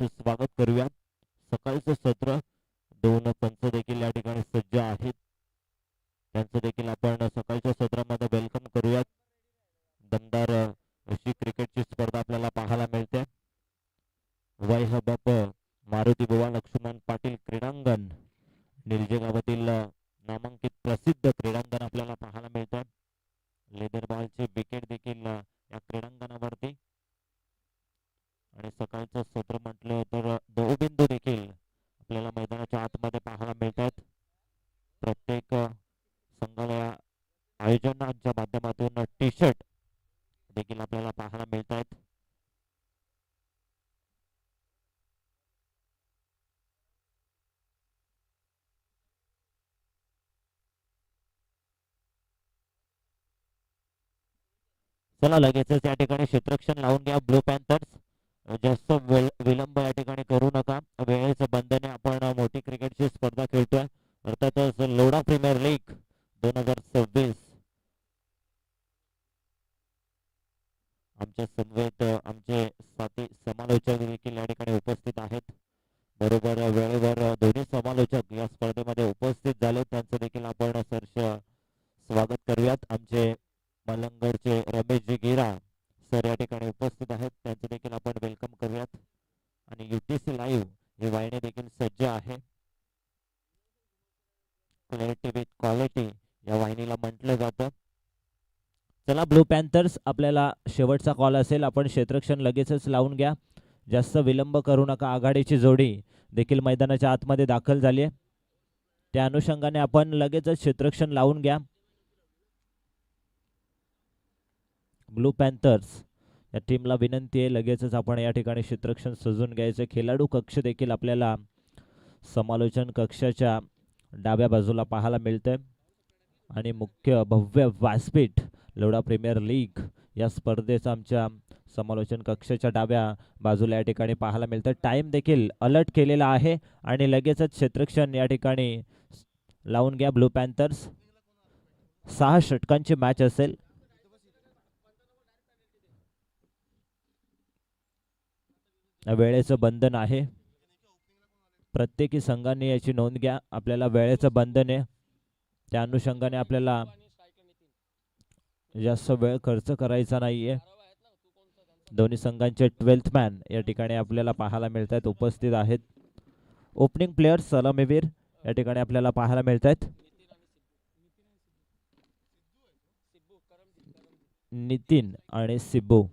त्यांचं स्वागत करूया. सकाळचं सत्र 2 पंच देखील या ठिकाणी सज्ज आहेत. त्यांचं देखील आपण सकाळच्या सत्रामध्ये वेलकम करूयात. दमदार अशी क्रिकेटची स्पर्धा आपल्याला पाहायला मिळते. वैभव मारुती बुवा लक्ष्मण पाटील क्रीडांगण निलजे गावातील नामांकित प्रसिद्ध क्रीडांगण आपल्याला पाहायला मिळतं. लेदर बॉलचे विकेट देखील या क्रीडांगणावरती आणि सकाळचं सत्र म्हटलं तर धावबिंदू देखील आपल्याला मैदानाच्या आतमध्ये पाहायला मिळतात. प्रत्येक संघाला आयोजनाच्या माध्यमातून टी शर्ट देखील आपल्याला पाहायला मिळत आहेत. चला लगेचच या ठिकाणी क्षेत्ररक्षण लावून घ्या ब्लू पॅन्थर्स. जास्त विलंब या ठिकाणी करू नका. वेळेचं बंधने आपण मोठी क्रिकेटची स्पर्धा खेळतोय. अर्थातच लोढा प्रीमियर लीग 2026 आमच्या समवेत आमचे साथी समालोचक देखील या ठिकाणी उपस्थित आहेत. बरोबर वेळेवर दोन्ही समालोचक या स्पर्धेमध्ये उपस्थित झाले. त्यांचं देखील आपण सहर्ष स्वागत करूयात. आमचे मलंगडचे रमेशजी गिरा सर या ठिकाणी उपस्थित आहेत. त्यांचं देखील आपण वेलकम करूयात. आणि UTC लाईव्ह हे वाहिनी देखील सज्ज आहे. क्लॅरिटी विथ क्वालिटी या वाहिनीला म्हटलं जातं. चला ब्लू पॅन्थर्स, आपल्याला शेवटचा कॉल असेल. आपण क्षेत्ररक्षण लगेचच लावून घ्या. जास्त विलंब करू नका. आघाडीची जोडी देखील मैदानाच्या आतमध्ये दाखल झाली आहे. त्या अनुषंगाने आपण लगेचच क्षेत्ररक्षण लावून घ्या. ब्लू पॅन्थर्स या टीमला विनंती आहे लगेचच आपण या ठिकाणी क्षेत्ररक्षण सजून घ्यायचं. खेळाडू कक्ष देखील आपल्याला समालोचन कक्षाच्या डाव्या बाजूला पाहायला मिळतंय. आणि मुख्य भव्य व्यासपीठ लोढा प्रीमियर लीग या स्पर्धेचं आमच्या समालोचन कक्षाच्या डाव्या बाजूला या ठिकाणी पाहायला मिळतं. टाइम देखील अलर्ट केलेला आहे आणि लगेचच क्षेत्ररक्षण या ठिकाणी लावून घ्या. ब्लू पॅन्थर्स 6 षटकांची मॅच असेल. वेळेचं बंधन आहे. प्रत्येकी संघाने याची नोंद घ्या. आपल्याला वेळेचं बंधन आहे. त्या अनुषंगाने आपल्याला जास्त वेळ खर्च करायचा नाहीये. दोन्ही संघांचे 12th मॅन या ठिकाणी आपल्याला पाहायला मिळत आहेत, उपस्थित आहेत. ओपनिंग प्लेयर सलामीवीर या ठिकाणी आपल्याला पाहायला मिळत आहेत. नितीन आणि सिब्बू.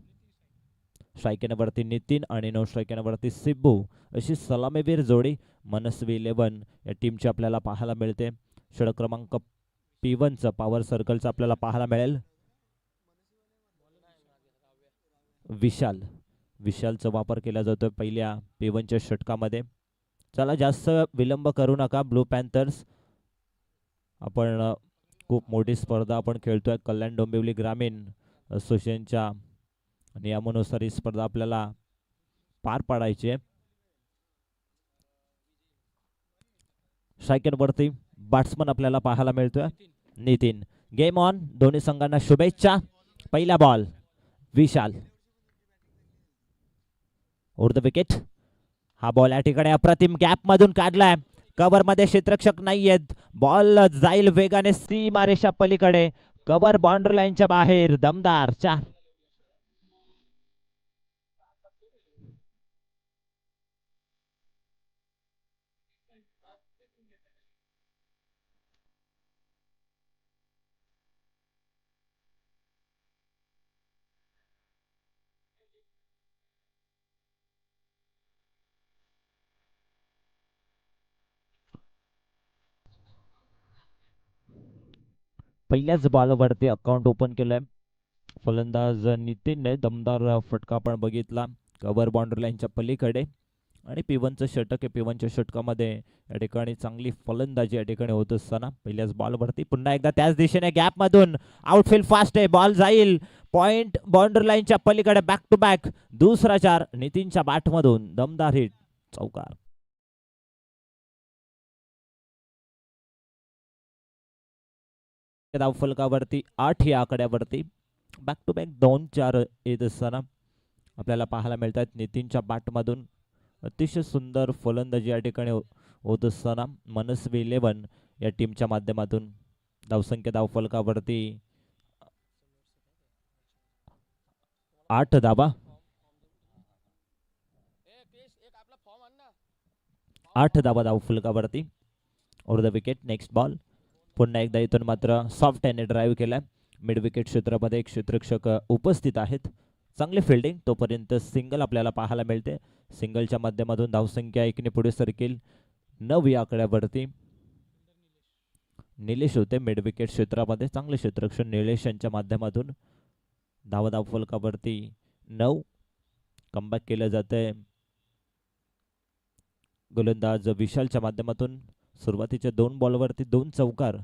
स्ट्रायकिंगवरती नितीन आणि नो स्ट्रायकिंगवरती सिब्बू अशी सलामीवीर जोडी मनस्वी 11 या टीमची आपल्याला पाहायला मिळते. षटक क्रमांक P1चं पॉवर सर्कलचं आपल्याला पाहायला मिळेल. विशालचा वापर केला जातो पहिल्या P1च्या षटकामध्ये. चला जास्त विलंब करू नका ब्लू पॅन्थर्स. आपण खूप मोठी स्पर्धा आपण खेळतोय. कल्याण डोंबिवली ग्रामीण असोसिएशनच्या नियमानुसार ही स्पर्धा आपल्याला पार पाडायची आहे. स्ट्रायकरवरती बॅट्समन आपल्याला पाहायला मिळतोय नितीन. Game on. दोन्ही संघांना शुभेच्छा. पहिला ball Vishal over the wicket. हा बॉल या ठिकाणी अप्रतिम गॅप मधून काढलाय. कव्हर मध्ये क्षेत्ररक्षक नाहीयेत. बॉल जाईल वेगाने सीमारेषा पलीकडे. कव्हर बाउंड्री लाईनच्या बाहेर. दमदार 4. पहिल्याच बॉलवरती अकाउंट ओपन केलंय फलंदाज नितीनने. दमदार फटका आपण बघितला कव्हर बाउंड्री लाईनच्या पलीकडे. आणि P1चं षटक आहे. P1च्या षटकामध्ये या ठिकाणी चांगली फलंदाजी या ठिकाणी होत असताना पहिल्याच बॉलवरती पुन्हा एकदा त्याच दिशेने गॅप मधून आउटफील्ड फास्ट आहे. बॉल जाईल पॉइंट बाउंड्री लाईनच्या पलीकडे. बॅक टू बॅक दुसरा 4 नितीनच्या बॅट मधून. दमदार हिट चौकार. धावफलकावरती 8 या आकड्यावरती बॅक टू बॅक 2-4 येत असताना आपल्याला पाहायला मिळतात. नितीनच्या बॅट मधून अतिशय सुंदर फलंदाजी या ठिकाणी होत असताना मनस्वी 11 या टीमच्या माध्यमातून धावसंख्या धावफलकावरती 8 धाबा, 8 धाबा धावफलकावरती over the wicket. Next ball. पुन्हा एकदा इथून मात्र सॉफ्ट हँड ड्राईव्ह केलाय. मिड विकेट क्षेत्रामध्ये एक क्षेत्ररक्षक उपस्थित आहेत. चांगली फिल्डिंग. तोपर्यंत सिंगल आपल्याला पाहायला मिळते. सिंगलच्या माध्यमातून धावसंख्या 1 पुढे सरकेल 9 या आकड्यावरती. निलेश होते मिड विकेट क्षेत्रामध्ये. चांगले क्षेत्ररक्षण निलेश यांच्या माध्यमातून धावफलकावरती 9. कमबॅक केलं जातंय गोलंदाज विशालच्या माध्यमातून. सुरुवातीच्या 2 बॉलवरती 2 चौकार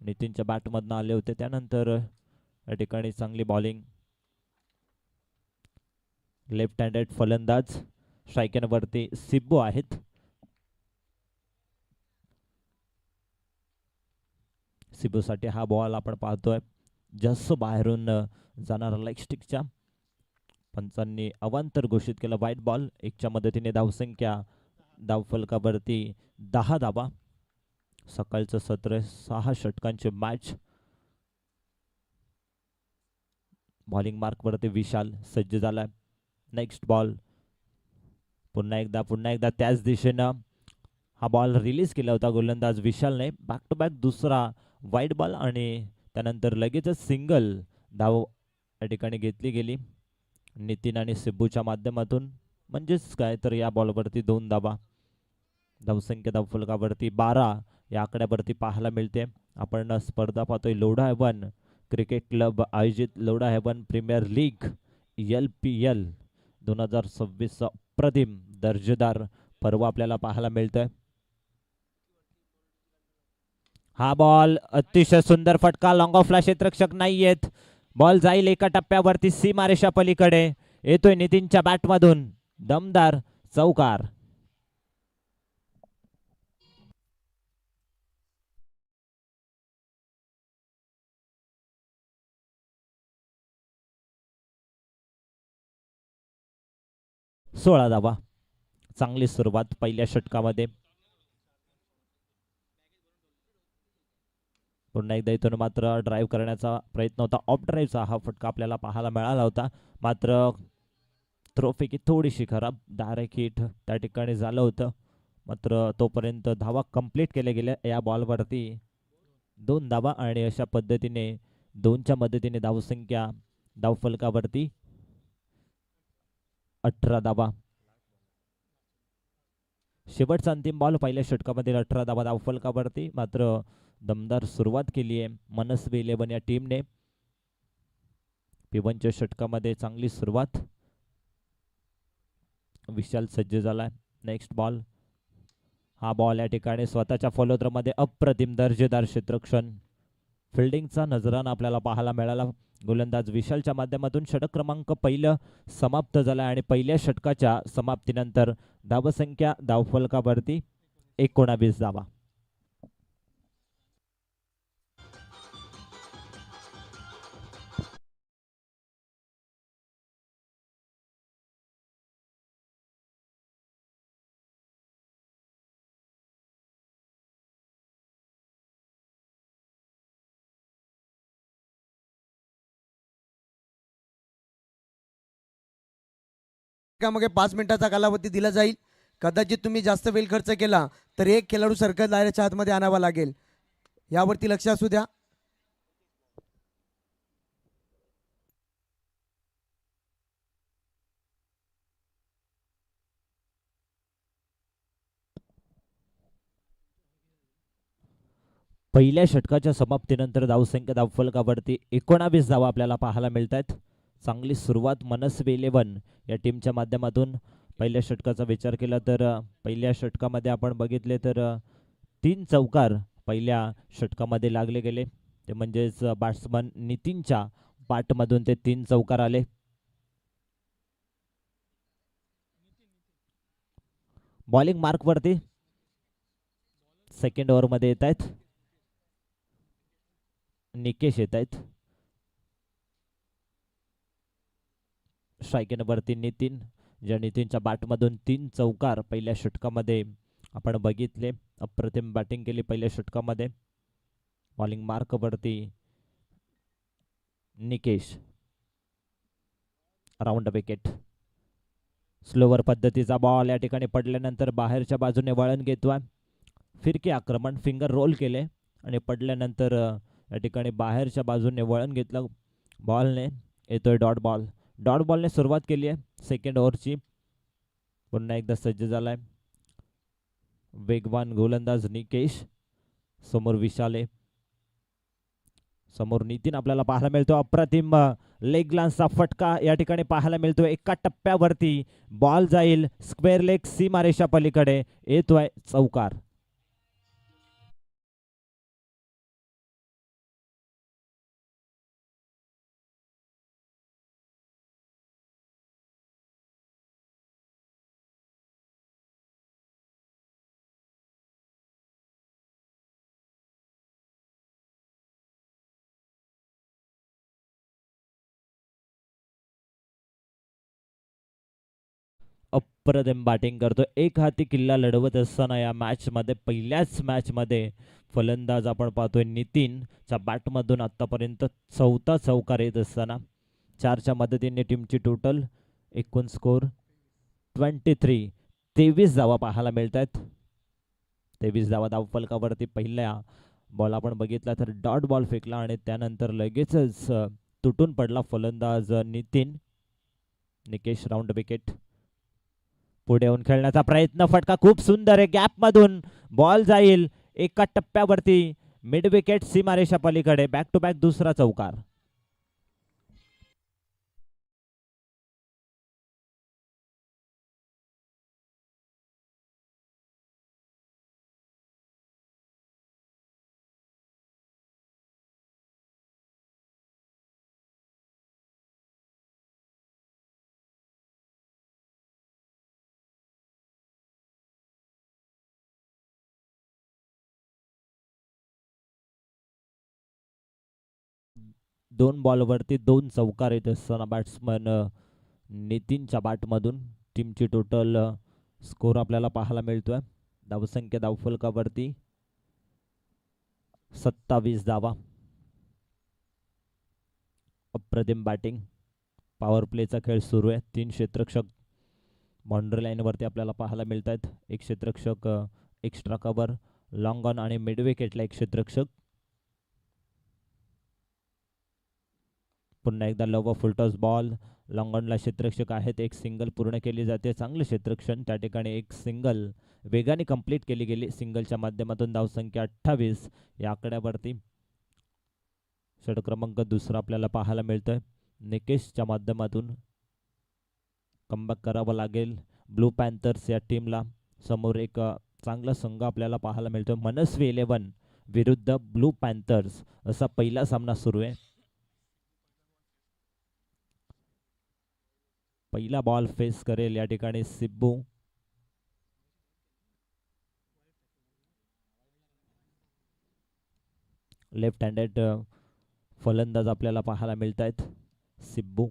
नितीनच्या बॅटमधनं आले होते. त्यानंतर या ठिकाणी चांगली बॉलिंग. लेफ्ट हँडेड फलंदाज स्ट्रायकरवरती सिब्बो आहेत. सिब्बोसाठी हा बॉल आपण पाहतोय जास्त बाहेरून जाणारा लेग स्टिकच्या. पंचांनी अवांतर घोषित केला व्हाईट बॉल. 1च्या मदतीने धावसंख्या धावफलकावरती 10 धाबा. सकाळचं सत्र 6 षटकांची मॅच. बॉलिंग मार्कवरती विशाल सज्ज झालाय. Next ball. पुन्हा एकदा त्याच दिशेनं हा बॉल रिलीज केला होता गोलंदाज विशालने. बॅक टू बॅक दुसरा वाईड बॉल आणि त्यानंतर लगेचच सिंगल धाव या ठिकाणी घेतली गेली नितीन आणि सिब्बूच्या माध्यमातून. म्हणजेच काय तर या बॉलवरती 2 धाबा. धावसंख्या धावफलकावरती 12 या आकड्यावरती पाहायला मिळते. आपण स्पर्धा पाहतोय लोढा हेवन क्रिकेट क्लब आयोजित Lodha heaven premier league LPL 2026 अप्रतिम दर्जेदार पर्व आपल्याला पाहायला मिळतोय. हा बॉल अतिशय सुंदर फटका. लॉंग ऑफला क्षेत्ररक्षक नाहीयेत. बॉल जाईल एका टप्प्यावरती सीमारेषा पलीकडे. येतोय नितीनच्या बॅटमधून दमदार चौकार. सोळा धावा. चांगली सुरुवात पहिल्या षटकामध्ये. पुन्हा एकदा इथून मात्र ड्राईव्ह करण्याचा प्रयत्न होता. ऑफ ड्राईव्हचा हा फटका आपल्याला पाहायला मिळाला होता. मात्र थ्रोपैकी थोडीशी खराब. डायरेक्ट हिट त्या ठिकाणी झालं होतं. मात्र तोपर्यंत धावा कंप्लीट केल्या गेल्या या बॉलवरती 2 धावा आणि अशा पद्धतीने 2च्या मदतीने धावसंख्या धावफलकावरती 18 धावा. शेवटचा अंतिम बॉल पहिल्या षटकामध्ये 18 धावा धावफलकावरती. मात्र दमदार सुरुवात केली आहे मनस्वी 11 या टीमने. P1च्या षटकामध्ये चांगली सुरुवात. विशाल सज्ज झालाय. Next ball. हा बॉल या ठिकाणी स्वतःच्या फॉलोथ्रोमध्ये अप्रतिम दर्जेदार क्षेत्ररक्षण फिल्डिंगचा नजराना आपल्याला पाहायला मिळाला. गोलंदाज विशालच्या माध्यमातून षटक क्रमांक पहिलं समाप्त झाला आणि पहिल्या षटकाच्या समाप्तीनंतर धावसंख्या धावफलकावरती 19 धावा. मागे 5 मिनिटाचा कालावधी दिला जाईल. कदाचित तुम्ही जास्त वेळ खर्च केला तर एक खेळाडू सर्कल दायऱ्याच्या आतमध्ये आणावा लागेल. यावरती लक्ष असू द्या. पहिल्या षटकाच्या समाप्तीनंतर धावसंख्या धावफलकावरती 19 धावा आपल्याला पाहायला मिळत आहेत. चांगली सुरुवात मनस्वी 11 या टीमच्या माध्यमातून. पहिल्या षटकाचा विचार केला तर पहिल्या षटकामध्ये आपण बघितले तर 3 चौकार पहिल्या षटकामध्ये लागले गेले. ते म्हणजेच बॅट्समन नितीनच्या बॅटमधून ते 3 चौकार आले. बॉलिंग मार्कवरती सेकंड ओव्हरमध्ये येत आहेत निकेश येत आहेत. स्ट्रायकरवरती नितीन. ज्या नितीनच्या बॅटमधून 3 चौकार पहिल्या षटकामध्ये आपण बघितले. अप्रतिम बॅटिंग केली पहिल्या षटकामध्ये. बॉलिंग मार्कवरती निकेश, राऊंड विकेट. स्लोवर पद्धतीचा बॉल या ठिकाणी पडल्यानंतर बाहेरच्या बाजूने वळण घेतोय. फिरकी आक्रमण, फिंगर रोल केले आणि पडल्यानंतर या ठिकाणी बाहेरच्या बाजूने वळण घेतलं बॉलने. येतोय डॉट बॉल. डॉट बॉलने सुरुवात केली आहे सेकंड ओव्हरची. पुन्हा एकदा सज्ज झालाय वेगवान गोलंदाज निकेश. समोर विशाले, समोर नितीन आपल्याला पाहायला मिळतो. अप्रतिम लेग लान्सचा फटका या ठिकाणी पाहायला मिळतो. एका टप्प्यावरती बॉल जाईल स्क्वेअर लेग सीमारेषा पलीकडे. येतोय चौकार. अप्रतिम बॅटिंग करतो. एक हाती किल्ला लढवत असताना या मॅच मध्ये, पहिल्याच मॅच मध्ये फलंदाज आपण पाहतोय नितीनच्या बॅटमधून आतापर्यंत 4था चौकार येत असताना 4च्या मदतीने टीमची टोटल एकूण स्कोर 23, 23 धावा पाहायला मिळत आहेत. 23 धावा धावफलकावरती. पहिल्या बॉल आपण बघितला तर डॉट बॉल फेकला आणि त्यानंतर लगेचच तुटून पडला फलंदाज नितीन. Nikesh, round wicket. पुढे येऊन खेळण्याचा प्रयत्न, फटका खूप सुंदर आहे. गॅप मधून बॉल जाईल एका टप्प्यावरती मिड विकेट सीमारेषा पलीकडे. बॅक टू बॅक दुसरा चौकार. दोन बॉलवरती 2 चौकार येत असताना बॅट्समन नितीनच्या बॅटमधून टीमची टोटल स्कोर आपल्याला पाहायला मिळतोय. धावसंख्या धावफलकावरती 27 धावा. अप्रतिम बॅटिंग. पॉवर प्लेचा खेळ सुरू आहे. 3 क्षेत्ररक्षक बाउंड्री लाईन वरती आपल्याला पाहायला मिळत आहेत. एक क्षेत्ररक्षक एक्स्ट्रा कव्हर, लॉंग ऑन आणि मिड विकेटला एक क्षेत्ररक्षक. पुन्हा एकदा लव फुलटॉस बॉल. लॉंग ऑनला क्षेत्ररक्षक आहेत. एक सिंगल पूर्ण केली जाते. चांगले क्षेत्ररक्षण. त्या ठिकाणी एक सिंगल वेगाने कंप्लीट केली गेली. सिंगलच्या माध्यमातून धावसंख्या 28 या आकड्यावरती. षटक क्रमांक दुसरा आपल्याला पाहायला मिळतोय. निकेशच्या माध्यमातून कमबॅक करावं लागेल ब्लू पॅन्थर्स या टीमला. समोर एक चांगला संघ आपल्याला पाहायला मिळतोय. मनस्वी 11 विरुद्ध ब्लू पॅन्थर्स असा पहिला सामना सुरू आहे. पहिला बॉल फेस करेल या ठिकाणी सिब्बू. लेफ्ट हँडेड फलंदाज आपल्याला पाहायला मिळत आहेत सिब्बू.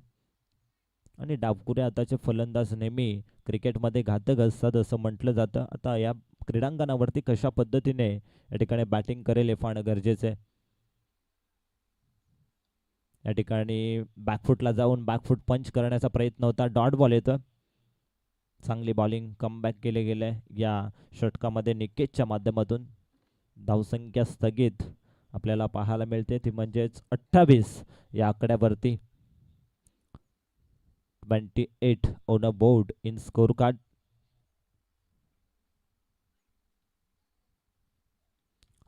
आणि डावकुरे हाताचे फलंदाज नेहमी क्रिकेटमध्ये घातक असतात असं म्हटलं जातं. आता या क्रीडांगणावरती कशा पद्धतीने या ठिकाणी बॅटिंग करेल हे पाहणं गरजेचं आहे. या ठिकाणी बॅकफुटला जाऊन बॅकफुट पंच करण्याचा प्रयत्न होता. डॉट बॉल येतो. चांगली बॉलिंग कमबॅक केले गेले या षटकामध्ये निकेशच्या माध्यमातून. धावसंख्या स्थगित आपल्याला पाहायला मिळते ती म्हणजेच 28 या आकड्यावरती. 28 on a board in score card.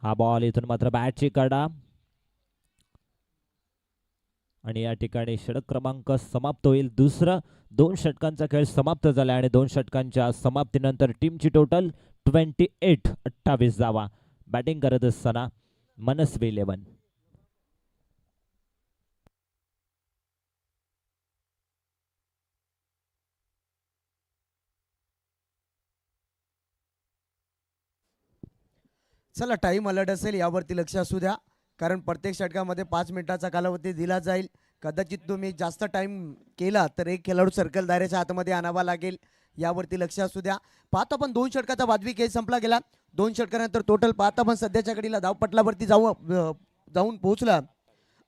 हा बॉल इथून मात्र बॅटची कडा आणि या ठिकाणी षटक क्रमांक समाप्त होईल. दुसरं 2 षटकांचा खेळ समाप्त झाला आणि 2 षटकांच्या समाप्तीनंतर टीमची टोटल 28 धावा. बॅटिंग करत असताना मनस्वी 11. चला, टाइम अलर्ट असेल यावरती लक्ष असू द्या, कारण प्रत्येक षटकामध्ये 5 मिनिटाचा कालावधी दिला जाईल. कदाचित तुम्ही जास्त टाइम केला तर एक खेळाडू सर्कल दायऱ्याच्या आतमध्ये आणावा लागेल, यावरती लक्ष असू द्या. पाहतो आपण 2 षटकाचा वाजवी खेळ संपला गेला. 2 षटकानंतर टोटल पाहता आपण सध्याच्या घडीला धावपटलावरती जाऊन पोहोचला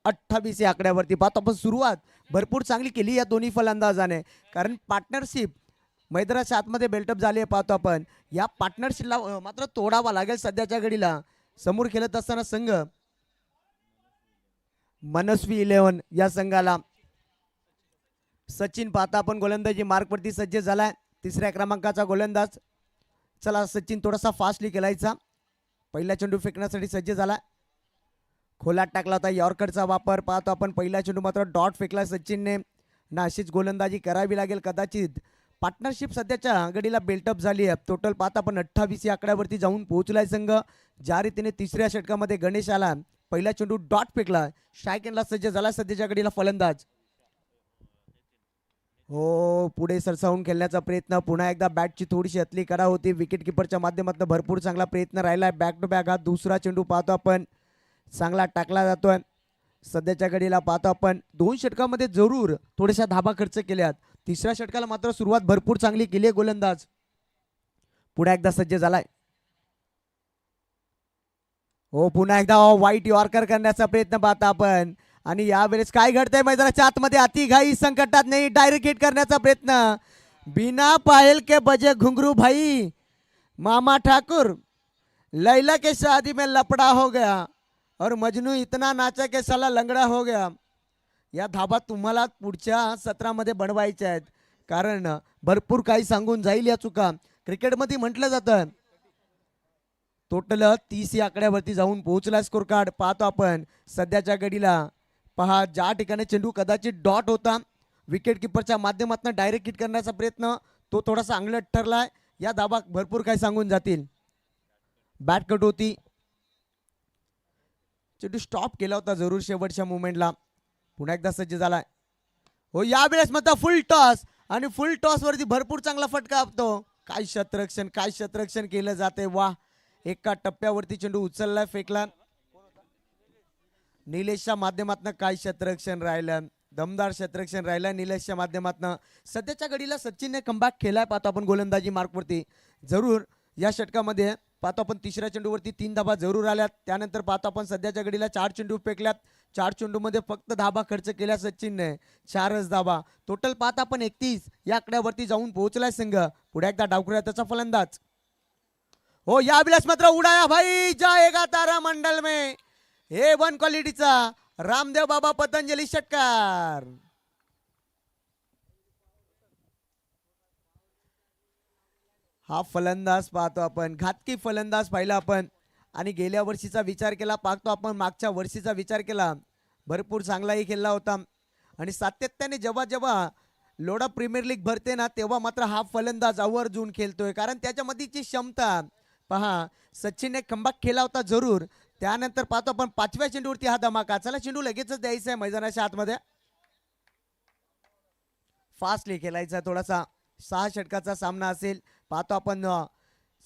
28 या आकड्यावरती. पाहतो आपण सुरुवात भरपूर चांगली केली या दोन्ही फलंदाजाने, कारण पार्टनरशिप मैदानाच्या आतमध्ये बिल्टअप झाली आहे. पाहतो आपण या पार्टनरशिपला मात्र तोडावा लागेल सध्याच्या घडीला. समोर खेळत असताना संघ मनस्वी 11 या संघाला सचिन पाहता आपण गोलंदाजी मार्कवरती सज्ज झालाय. तिसऱ्या क्रमांकाचा गोलंदाज. चला सचिन थोडासा फास्टली खेळायचा. पहिला चेंडू फेकण्यासाठी सज्ज झाला. खोलात टाकला होता यॉर्करचा वापर. पाहतो आपण पहिला चेंडू मात्र डॉट फेकला सचिनने. ना अशीच गोलंदाजी करावी लागेल कदाचित. पार्टनरशिप सध्याच्या घडीला बिल्टअप झाली आहे. टोटल पाहता आपण 28 या आकड्यावरती जाऊन पोहोचलाय संघ. ज्या रीतीने तिसऱ्या षटकामध्ये गणेश आला, पहिला चेंडू डॉट फेकला, शायकेनला सज्ज झाला सध्याच्या घडीला फलंदाज. हो, पुढे सरसावून खेळण्याचा प्रयत्न. पुन्हा एकदा बॅटची थोडीशी हतली करा होती. विकेट किपरच्या माध्यमातून भरपूर चांगला प्रयत्न राहिलाय. बॅक टू बॅक हा दुसरा चेंडू पाहतो आपण चांगला टाकला जातोय. सध्याच्या घडीला पाहतो आपण 2 षटकामध्ये जरूर थोड्याशा धाबा खर्च केल्यात. तिसऱ्या षटकाला मात्र सुरुवात भरपूर चांगली केली आहे गोलंदाज. पुन्हा एकदा सज्ज झालाय. हो, पुन्हा एकदा वाईट यॉर्कर करण्याचा प्रयत्न पाहता आपण. आणि यावेळेस काय घडतंय मैदानाच्या आतमध्ये, अतिघाई संकटात नाही, डायरेक्ट हिट करण्याचा प्रयत्न. बिना पायल के बजे घुंगरू भाई, मामा ठाकुर, लैला के शादी में लपड़ा हो गया और मजनू इतना नाचा के साला लंगडा हो गया. या धाबा तुम्हाला पुढच्या सत्रामध्ये बनवायच्या आहेत, कारण भरपूर काही सांगून जाईल या चुका. क्रिकेटमध्ये म्हटलं जातं टोटल 30 या आकड्यावरती जाऊन पोहोचला स्कोर कार्ड. पाहतो आपण सध्याच्या घडीला. पहा, ज्या ठिकाणी चेंडू कदाचित डॉट होता, विकेट किपरच्या माध्यमातून डायरेक्ट हिट करण्याचा प्रयत्न तो थोडासा अंगलट ठरलाय. या धाबा भरपूर काही सांगून जातील. बॅट कट होती, चेंडू स्टॉप केला होता जरूर शेवटच्या मुवमेंटला. पुन्हा एकदा सज्ज झालाय. हो, यावेळेस मात्र फुल टॉस, आणि फुल टॉस वरती भरपूर चांगला फटका आपतो. काय क्षेत्ररक्षण केलं जाते. वा, एका टप्प्यावरती चेंडू उचललाय, फेकला. निलेशच्या माध्यमातून काय क्षेत्ररक्षण राहिलं, दमदार क्षेत्ररक्षण राहिलं निलेशच्या माध्यमातून. सध्याच्या घडीला सचिनने कमबॅक केलाय. पाहतो आपण गोलंदाजी मार्कवरती जरूर या षटकामध्ये. पाहतो आपण तिसऱ्या चेंडूवरती 3 धाबा जरूर आल्यात. त्यानंतर पाहतो आपण सध्याच्या घडीला 4 चेंडू फेकल्यात. 4 चेंडूमध्ये फक्त धाबा खर्च केल्या सचिनने, 4च धाबा. टोटल पाहता आपण 31 या आकड्यावरती जाऊन पोहोचलाय संघ. पुढे एकदा डावखुऱ्या त्याचा फलंदाज. हो, यावेळेस मात्र उडाया भाई, जाएगा तारा मंडल में. A1 क्वालिटीचा रामदेव बाबा पतंजली षटकार. हा फलंदाज पाहतो आपण, घातकी फलंदाज पाहिला आपण. आणि गेल्या वर्षीचा विचार केला, पाहतो आपण मागच्या वर्षीचा विचार केला, भरपूर चांगलाही खेळला होता. आणि सातत्याने जेव्हा जेव्हा लोढा प्रीमियर लीग भरते ना, तेव्हा मात्र हा फलंदाज आवर्जून खेळतोय, कारण त्याच्यामध्येची क्षमता. पहा, सचिनने कमबॅक केला होता जरूर. त्यानंतर पाहतो आपण 5व्या चेंडूवरती हा धमाका. चला, चेंडू लगेचच द्यायचा आहे मैदानाच्या आतमध्ये. फास्टली खेळायचा थोडासा. 6 षटकाचा सामना असेल. पाहतो आपण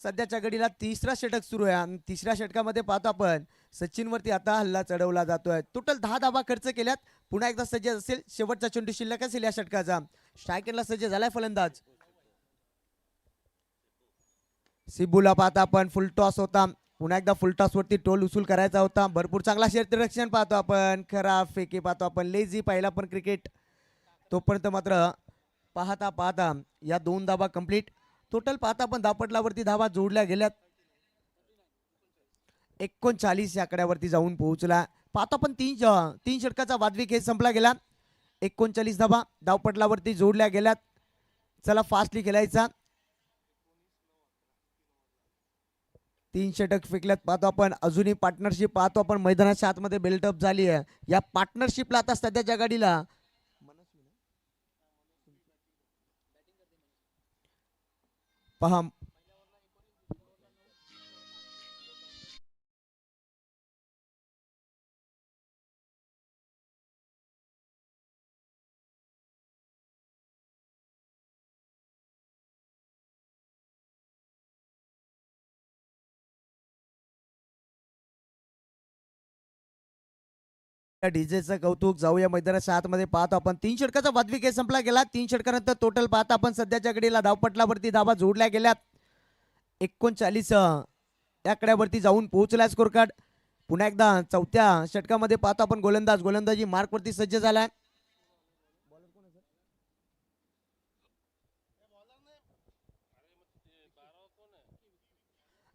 सध्याच्या घडीला तिसरा षटक सुरू आहे, आणि तिसऱ्या षटकामध्ये पाहतो आपण सचिनवरती आता हल्ला चढवला जातोय. टोटल 10 धाबा खर्च केल्यात. पुन्हा एकदा सज्ज असेल, शेवटचा चेंडू शिल्लक असेल या षटकाचा. स्ट्रायकरला सज्ज झालाय फलंदाज. सिबूला पाहता आपण, फुल टॉस होता. पुन्हा एकदा फुल टॉस वरती टोल उसूल करायचा होता. भरपूर चांगला क्षेत्ररक्षण पाहतो आपण. खराब फेकी पाहतो आपण. लेझी पाहिला पण क्रिकेट. तोपर्यंत मात्र पाहता पाहता या 2 धाबा कंप्लीट. टोटल पाहता आपण धापटलावरती धाबा जोडल्या गेल्यात. 39 या आकड्यावरती जाऊन पोहोचला. पाहतो आपण 3 षटकाचा वाजवी खेळ संपला गेला. 39 धाबा धावपटलावरती जोडल्या गेल्यात. चला, फास्टली खेळायचा. 3 षटक फेकल्यात. पाहतो आपण अजूनही पार्टनरशिप पाहतो आपण मैदानाच्या आतमध्ये बिल्टअप झाली आहे. या पार्टनरशिपला आता सध्याच्या घडीला पहा, डीजेचं कौतुक. जाऊया मैदानाच्या आतमध्ये. पाहतो आपण 3 षटकाचा वादवी खेळ संपला गेला. 3 षटकानंतर टोटल पाहता आपण सध्याच्या घडीला धावपटलावरती धावा जोडल्या गेल्यात 39 या आकड्यावरती जाऊन पोहोचला स्कोर कार्ड. पुन्हा एकदा चौथ्या षटकामध्ये पाहतो आपण गोलंदाजी मार्कवरती सज्ज झालाय.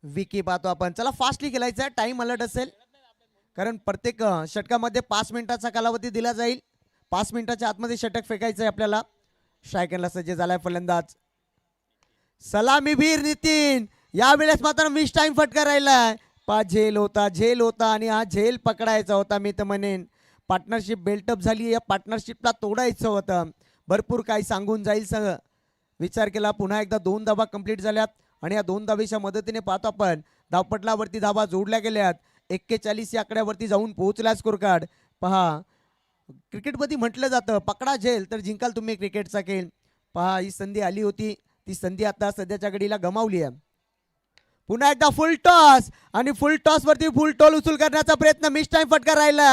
विकी पाहतो आपण. चला फास्टली खेळायचं आहे. टाइम अलर्ट असेल कारण प्रत्येक षटकामध्ये 5 मिनिटाचा कालावधी दिला जाईल. 5 मिनिटाच्या आतमध्ये षटक फेकायचं आहे आपल्याला. स्ट्रायकरला सज्ज झालाय फलंदाज. सलामीवीर नितीन यावेळेस मात्र मिस टाइम फटका राहिलाय. झेल होता आणि हा झेल पकडायचा होता. मी तर म्हणेन पार्टनरशिप बिल्टअप झाली. या पार्टनरशिपला तोडायचं होतं. भरपूर काही सांगून जाईल सगळं विचार केला. पुन्हा एकदा 2 धावा कंप्लीट झाल्यात आणि या 2 धावेच्या मदतीने पाहतो आपण धावपटलावरती धावा जोडल्या गेल्यात. 41 या आकड्यावरती जाऊन पोहोचला स्कोर कार्ड. पहा क्रिकेटमध्ये म्हटलं जातं पकडा झेल तर जिंकाल तुम्ही क्रिकेटचा खेळ. पहा ही संधी आली होती. ती संधी आता सध्याच्या घडीला गमावली आहे. पुन्हा एकदा फुल टॉस आणि फुल टॉस वरती फुल टोल उचल करण्याचा प्रयत्न. मिस टाइम फटका राहिला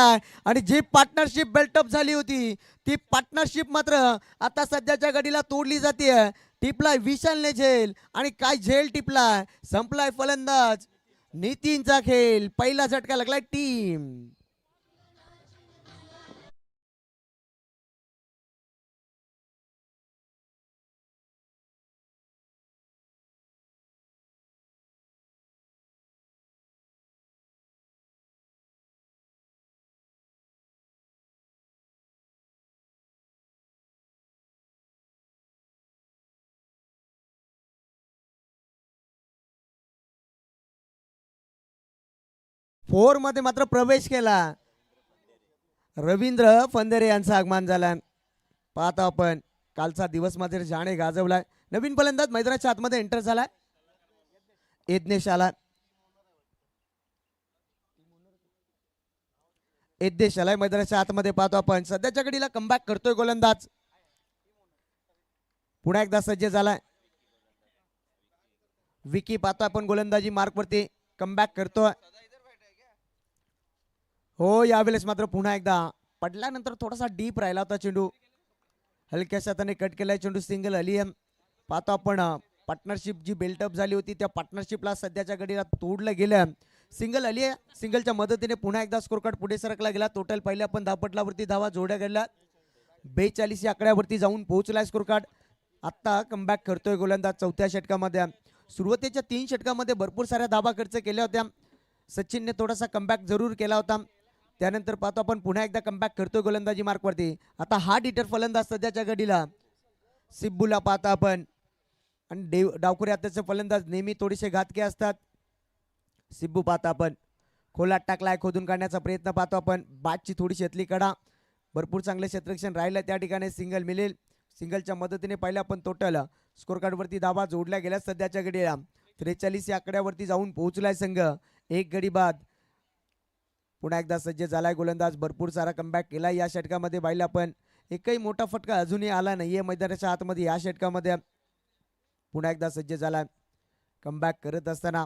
आणि जी पार्टनरशिप बिल्टअप झाली होती ती पार्टनरशिप मात्र आता सध्याच्या घडीला तोडली जाते. टिपलाय विशालने झेल आणि काय झेल टिपलाय. संपलाय फलंदाज नितीनचा खेळ. पहिला झटका लागलाय टीम. फोर मध्ये मात्र प्रवेश केला. रवींद्र फंदेरे यांचं आगमन झालं. पाहतो आपण कालचा दिवस मात्र जाणे गाजवलाय. नवीन फलंदाज मैदानाच्या आतमध्ये एंटर झालाय. यज्ञेश आला. यज्ञेश आलाय मैदानाच्या आतमध्ये. पाहतो आपण सध्याच्या घडीला कमबॅक करतोय गोलंदाज. पुन्हा एकदा सज्ज झालाय विकी. पाहतो आपण गोलंदाजी मार्कवरती कमबॅक करतोय. हो यावेळेस मात्र पुन्हा एकदा पडल्यानंतर थोडासा डीप राहिला होता चेंडू. हलक्याशा हाताने कट केलाय चेंडू. सिंगल आली. पाहतो आपण पार्टनरशिप जी बिल्टअप झाली होती त्या पार्टनरशिपला सध्याच्या घडीला तोडलं गेलं. सिंगल आली आहे. सिंगलच्या मदतीने पुन्हा एकदा स्कोर कार्ड पुढे सरकला गेला. टोटल पहिले आपण धावपटलावरती धावा जोड्या गेल्या 42 या आकड्यावरती जाऊन पोहोचलाय स्कोर कार्ड. आत्ता कमबॅक करतोय गोलंदाज चौथ्या षटकामध्ये. सुरुवातीच्या 3 षटकामध्ये भरपूर साऱ्या धावा खर्च केल्या होत्या. सचिनने थोडासा कमबॅक जरूर केला होता. त्यानंतर पाहतो आपण पुन्हा एकदा कमबॅक करतोय गोलंदाजी मार्कवरती. आता हा डिटर फलंदाज सध्याच्या घडीला सिब्बूला पाहता आपण. आणि डावखुरे हाताचे फलंदाज नेहमी थोडेसे घातके असतात. सिब्बू पाहता आपण खोलात टाकलाय. खोदून काढण्याचा प्रयत्न पाहतो आपण. बॅटची थोडीशी शेतली कडा. भरपूर चांगले क्षेत्ररक्षण राहिलं त्या ठिकाणी. सिंगल मिळेल. सिंगलच्या मदतीने पहिले आपण टोटल स्कोर कार्डवरती धावा जोडल्या गेल्या सध्याच्या घडीला. 43 या आकड्यावरती जाऊन पोहोचलाय संघ. 1 गडी बाद. पुन्हा एकदा सज्ज झालाय गोलंदाज. भरपूर सारा कमबॅक केला या षटकामध्ये. पाहिलं आपण एकही मोठा फटका अजूनही आला नाहीये मैदानाच्या आतमध्ये या षटकामध्ये. पुन्हा एकदा सज्ज झालाय कमबॅक करत असताना.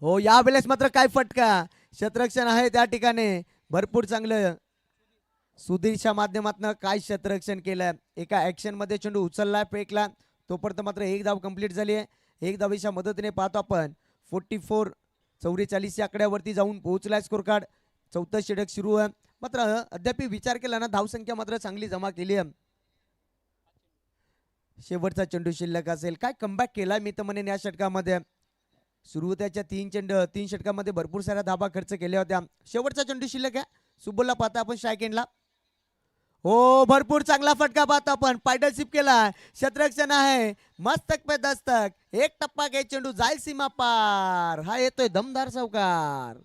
हो यावेळेस मात्र काय फटका. क्षेत्ररक्षण आहे त्या ठिकाणी. भरपूर चांगलं सुधीरच्या माध्यमातून काय क्षेत्ररक्षण केलं. एका ऍक्शन मध्ये चेंडू उचलला फेकला. तोपर्यंत मात्र 1 धाव कंप्लीट झाली आहे. 1 धावेच्या मदतीने पाहतो आपण 44 या आकड्यावरती जाऊन पोहोचलाय स्कोर कार्ड. चौथं षटक सुरू आहे. मात्र अद्याप विचार केला ना धावसंख्या मात्र चांगली जमा केली आहे. शेवटचा चेंडू शिल्लक असेल. काय कमबॅक केला मी तर म्हणेन या षटकामध्ये. सुरुवातीच्या 3 षटकामध्ये भरपूर साऱ्या धाबा खर्च केल्या होत्या. शेवटचा चेंडू शिल्लक आहे. सुबोलला पाहता आपण स्ट्राईक एंडला. हो भरपूर चांगला फटका पाहतो आपण. पायडलशिप केला. क्षेत्ररक्षण आहे. मस्तक पे दस्तक. एक टप्पा घे चेंडू जाईल सीमा पार. हा येतोय दमदार चौकार.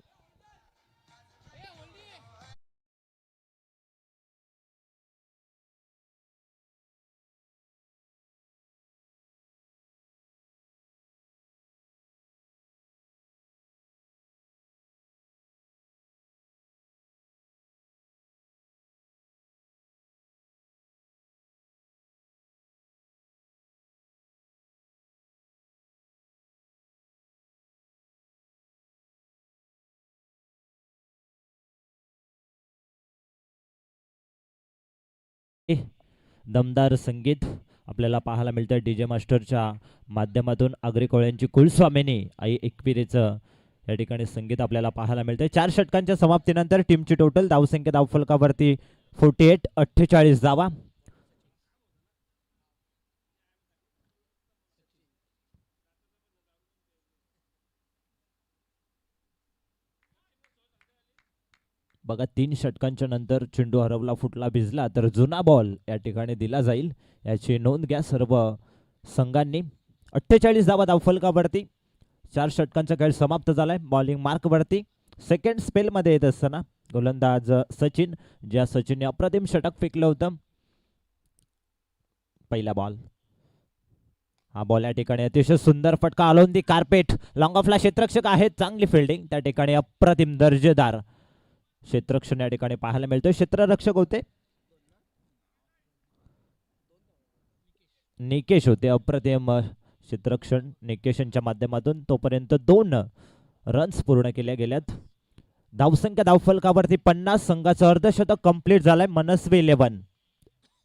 दमदार संगीत आपल्याला पाहायला मिळतं डीजे मास्टरच्या माध्यमातून. आगरी कोळ्यांची कुलस्वामिनी आई एकविरेचं या ठिकाणी संगीत आपल्याला पाहायला मिळते. 4 षटकांच्या समाप्तीनंतर टीमची टोटल धावसंख्या धावफलकावरती 48, 48 धावा. बघा 3 षटकांच्या नंतर चेंडू हरवला, फुटला, भिजला तर जुना बॉल या ठिकाणी दिला जाईल, याची नोंद घ्या सर्व संघांनी. 48 धावा धावफलकावरती. 4 षटकांचा खेळ समाप्त झालाय. बॉलिंग मार्क वरती सेकंड स्पेल मध्ये येत असताना गोलंदाज सचिन, ज्या सचिनने अप्रतिम षटक फेकलं होतं. पहिला बॉल, हा बॉल या ठिकाणी अतिशय सुंदर फटका, आलोन दी कार्पेट. लॉंग ऑफला क्षेत्ररक्षक आहेत, चांगली फिल्डिंग त्या ठिकाणी, अप्रतिम दर्जेदार क्षेत्ररक्षण या ठिकाणी पाहायला मिळतोय. क्षेत्ररक्षक होते निकेश होते, अप्रतिम क्षेत्ररक्षण निकेशनच्या माध्यमातून. तोपर्यंत 2 रन्स पूर्ण केल्या गेल्यात. धावसंख्या धावफलकावरती 50. संघाचं अर्धशतक कंप्लीट झालंय. मनस्वी 11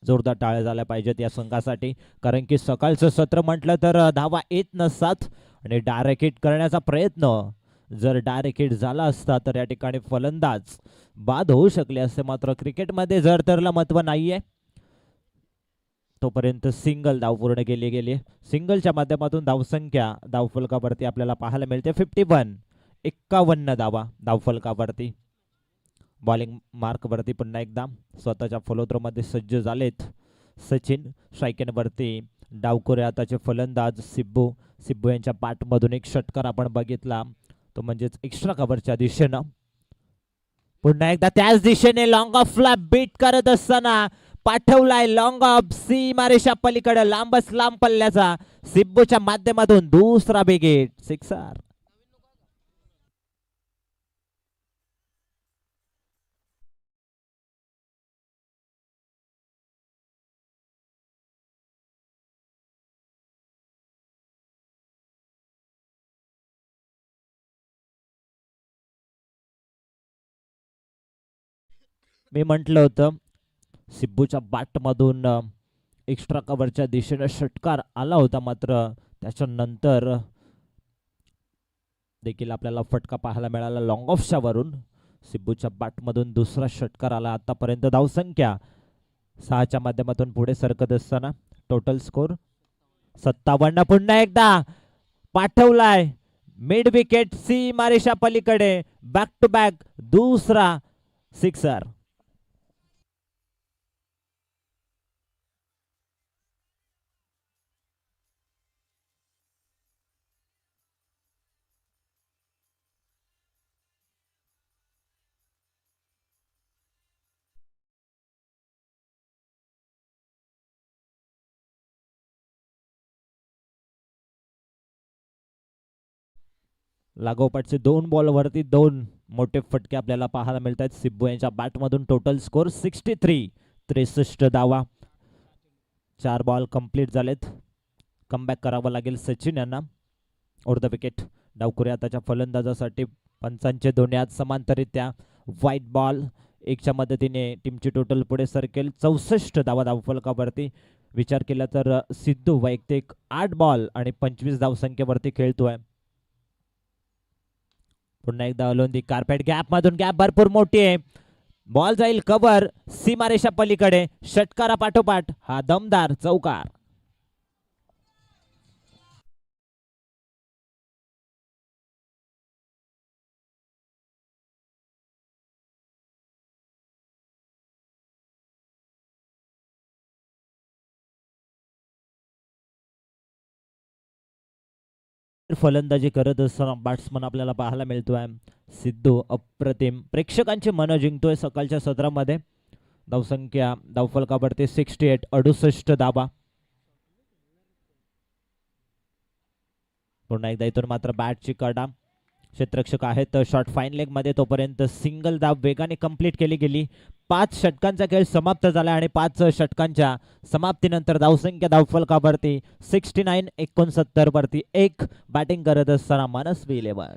जोरदार टाळ्या झाल्या पाहिजेत या संघासाठी, कारण की सकाळचं सत्र म्हटलं तर धावा येत नसतात आणि डायरेक्ट हिट करण्याचा प्रयत्न जर डायरेक्ट हिट झाला असता तर या ठिकाणी फलंदाज बाद होऊ शकले असते. मात्र क्रिकेटमध्ये जर तरला महत्व नाहीये. तोपर्यंत सिंगल धाव पूर्ण केली गेली. सिंगलच्या माध्यमातून धावसंख्या धावफलकावरती आपल्याला पाहायला मिळते 51, 51 धावा धावफलकावरती. बॉलिंग मार्क वरती पुन्हा एकदा स्वतःच्या फलोत्रमध्ये सज्ज झालेत सचिन. स्ट्रायकेनवरती डावखोरे आताचे फलंदाज सिब्बू. सिब्बू यांच्या पाठमधून एक षटकार आपण बघितला, तो म्हणजेच एक्स्ट्रा कव्हरच्या दिशेनं. पुन्हा एकदा त्याच दिशेने लॉंग ऑफला बीट करत असताना पाठवलाय लॉंग ऑफ, सीमारेषा पलीकडे लांबच लांब पल्ल्याचा. सिब्बूच्या माध्यमातून दुसरा बिग हिट, सिक्सर. मी म्हटलं होतं सिब्बूच्या बॅटमधून एक्स्ट्रा कव्हरच्या दिशेने षटकार आला होता, मात्र त्याच्यानंतर देखील आपल्याला फटका पाहायला मिळाला लॉंग ऑफच्या वरून. सिब्बूच्या बॅटमधून दुसरा षटकार आला. आतापर्यंत धावसंख्या 6च्या माध्यमातून पुढे सरकत असताना टोटल स्कोर 57. पुन्हा एकदा पाठवलाय मिड विकेट, सीमारेषा पलीकडे, बॅक टू बॅक दुसरा सिक्सर. लागोपाठचे 2 बॉलवरती 2 मोठे फटके आपल्याला पाहायला मिळत आहेत सिब्बू यांच्या बॅटमधून. टोटल स्कोर 63, 63 धावा. 4 बॉल कंप्लीट झालेत. कमबॅक करावं लागेल सचिन यांना. ओर द विकेट डावखुरे आताच्या फलंदाजासाठी पंचांचे दोन्ही हात समांतरित्या. व्हाईट बॉल 1च्या मदतीने टीमची टोटल पुढे सरकेल 64 धावा धावफलकावरती. विचार केला तर सिद्धू वैयक्तिक 8 बॉल आणि 25 धावसंख्येवरती खेळतोय. पुन्हा एकदा अलोंदी कार्पेट, गॅप मधून गॅप भरपूर मोठी आहे. बॉल जाईल कव्हर, सीमारेषा पलीकडे, षटकारा पाठोपाठ हा दमदार चौकार. फलंदाजी करत असताना बॅट्समन आपल्याला पाहायला मिळतोय सिद्धू, अप्रतिम प्रेक्षकांची मन जिंकतोय सकाळच्या सत्रामध्ये. धावसंख्या धावफलकावरती 68, 68 धावा. पुन्हा एकदा इथून मात्र बॅटची कडा. क्षेत्ररक्षक आहेत शॉर्ट फाईन लेग मध्ये, तोपर्यंत सिंगल धाव वेगाने कंप्लीट केली गेली. 5 षटकांचा खेळ समाप्त झाला आणि 5 षटकांच्या समाप्तीनंतर धावसंख्या धावफलकावरती 69, 69 वरती 1. बॅटिंग करत असताना मनस्वी 11.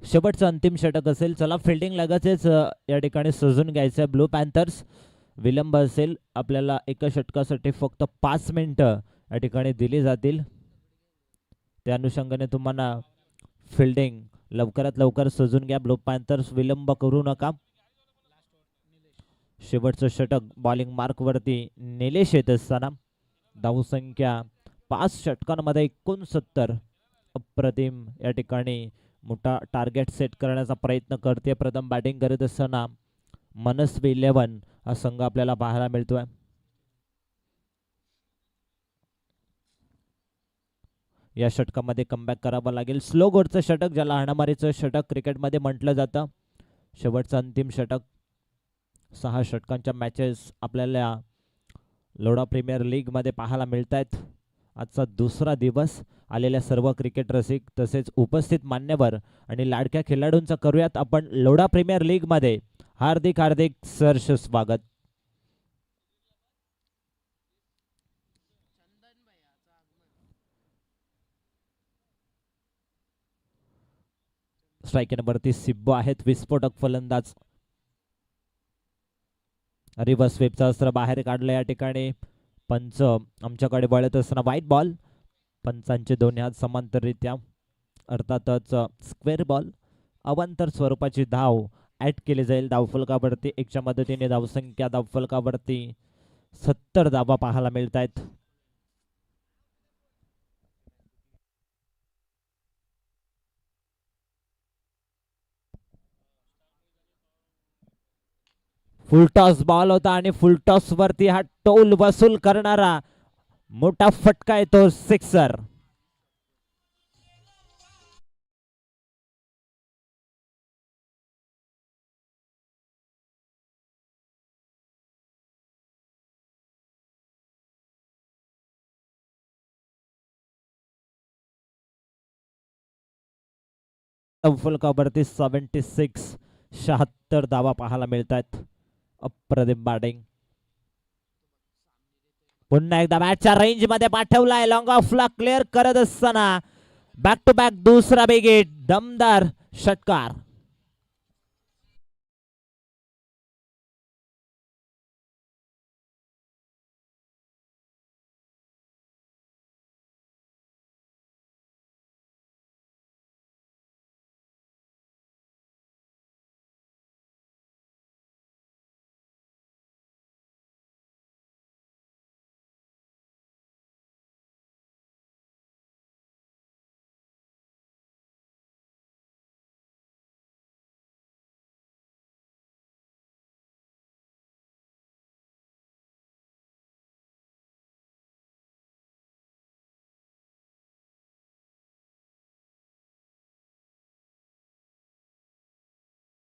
शेवटचं अंतिम षटक असेल. चला फिल्डिंग लगेचच या ठिकाणी सजून घ्यायचं. ब्लू पॅन्थर्स विलंब असेल. आपल्याला एका षटकासाठी फक्त 5 मिनिटं या ठिकाणी दिली जातील. त्या अनुषंगाने तुम्हाला फिल्डिंग लवकरात लवकर सजून घ्या. ब्लू पॅन्थर्स विलंब करू नका. शेवटचं षटक बॉलिंग मार्क वरती निलेश येत असताना धावसंख्या 5 षटकांमध्ये 69. अप्रतिम या ठिकाणी मोठा टार्गेट सेट करण्याचा प्रयत्न करते. प्रथम बॅटिंग करत असताना मनस्वी 11 हा संघ आपल्याला पाहायला मिळतोय. या षटकामध्ये कमबॅक करावं लागेल. स्लो गोडचं षटक ज्याला हाणामारीचं षटक क्रिकेटमध्ये म्हटलं जातं. शेवटचं अंतिम षटक. 6 षटकांच्या मॅचेस आपल्याला लोढा प्रीमियर लीग मध्ये पाहायला मिळत आहेत. आजचा दुसरा दिवस. आलेल्या सर्व क्रिकेट रसिक तसेच उपस्थित मान्यवर आणि लाडक्या खेळाडूंचं करूयात आपण लोढा प्रीमियर लीग मध्ये हार्दिक हार्दिक सहर्ष स्वागत. स्ट्राईक नंबरती सिब्बू आहेत. विस्फोटक फलंदाज. रिव्हर्स स्वीपचं अस्त्र बाहेर काढलं या ठिकाणी. पंच आमच्याकडे वळत असताना व्हाईट बॉल. पंचांचे दोन्ही हात समांतररित्या अर्थातच स्क्वेअर बॉल. अवांतर स्वरूपाची धाव ऍड केली जाईल धावफलकावरती. एकच्या मदतीने धावसंख्या धावफलकावरती 70 धावा पाहायला मिळत आहेत. फुलटॉस बॉल होता आणि फुलटॉस वरती हा टोल वसूल करणारा मोठा फटका येतो. सिक्सर. फलकावरती 76 धावा पाहायला मिळत आहेत. अप्रतिम बॅटिंग. पुन्हा एकदा बॅटच्या रेंज मध्ये पाठवलाय. लॉंग ऑफला क्लिअर करत असताना बॅक टू बॅक दुसरा बिग हिट. दमदार षटकार.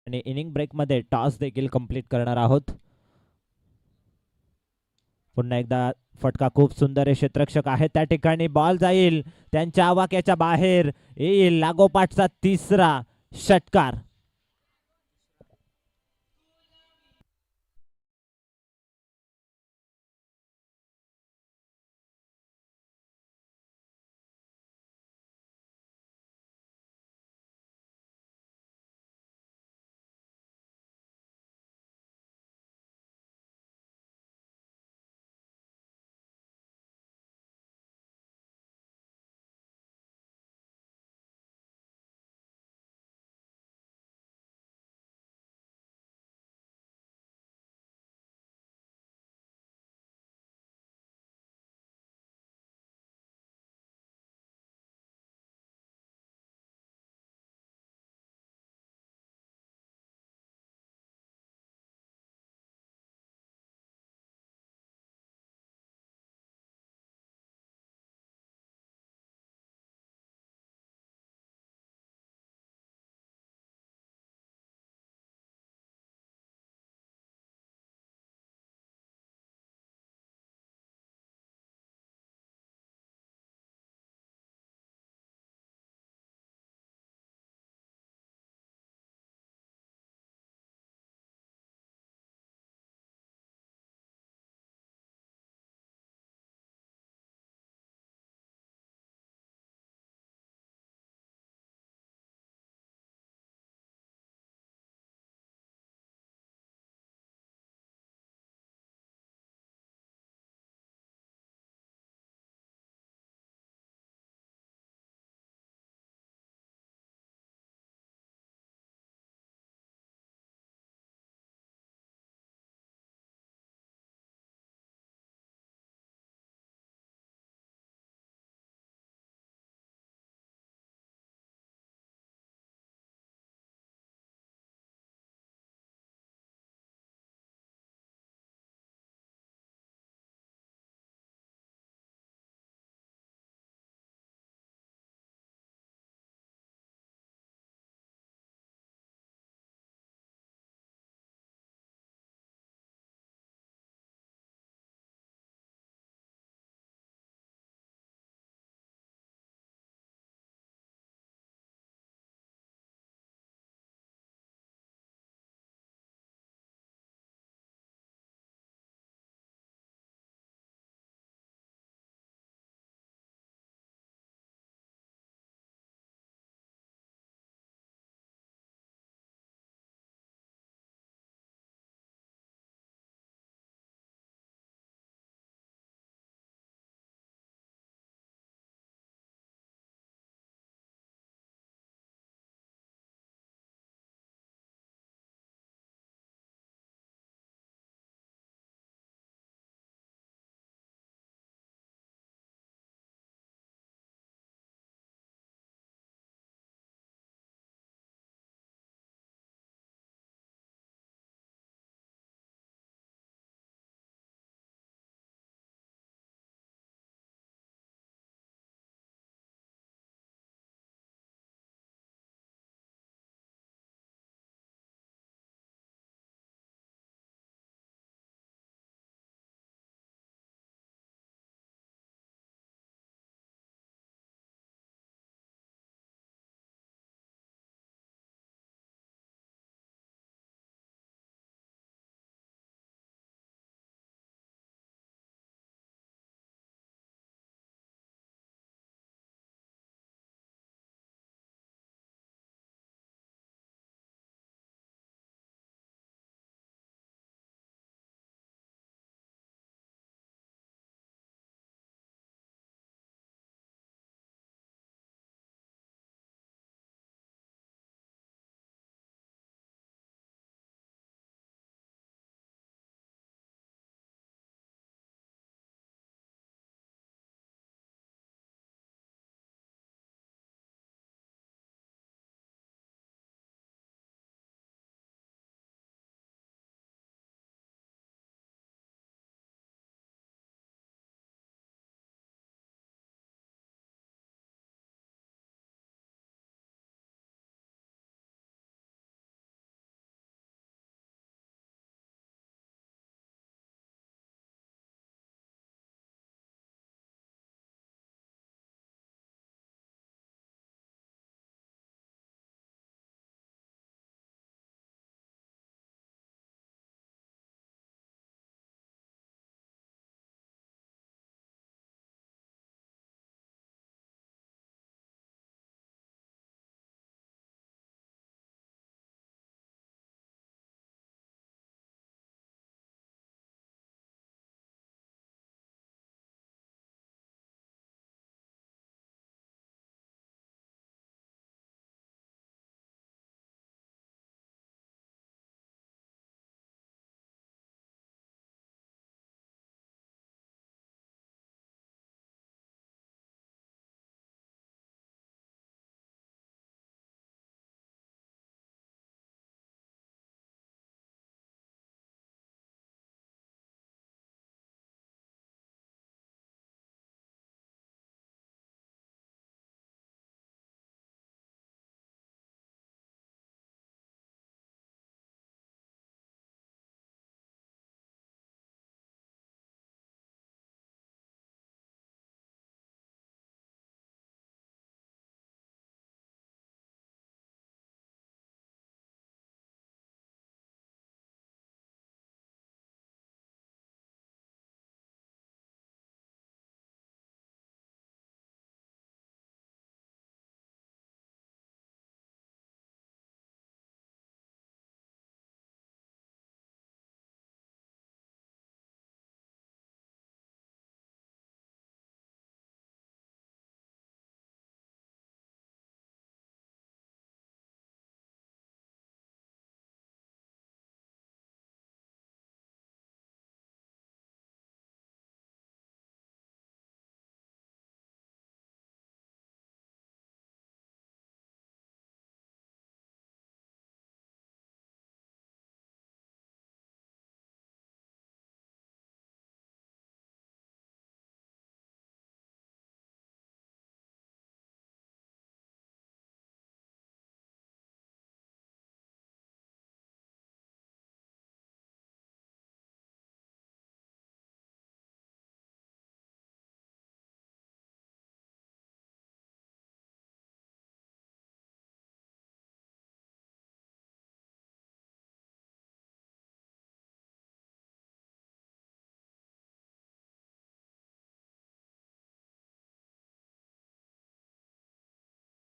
आणि इनिंग ब्रेक मध्ये टॉस देखील कंप्लीट करणार आहोत. पुन्हा एकदा फटका खूप सुंदर आहे. क्षेत्ररक्षक आहे त्या ठिकाणी. बॉल जाईल त्यांच्या आवाक्याच्या बाहेर. येईल लागोपाठचा तिसरा षटकार.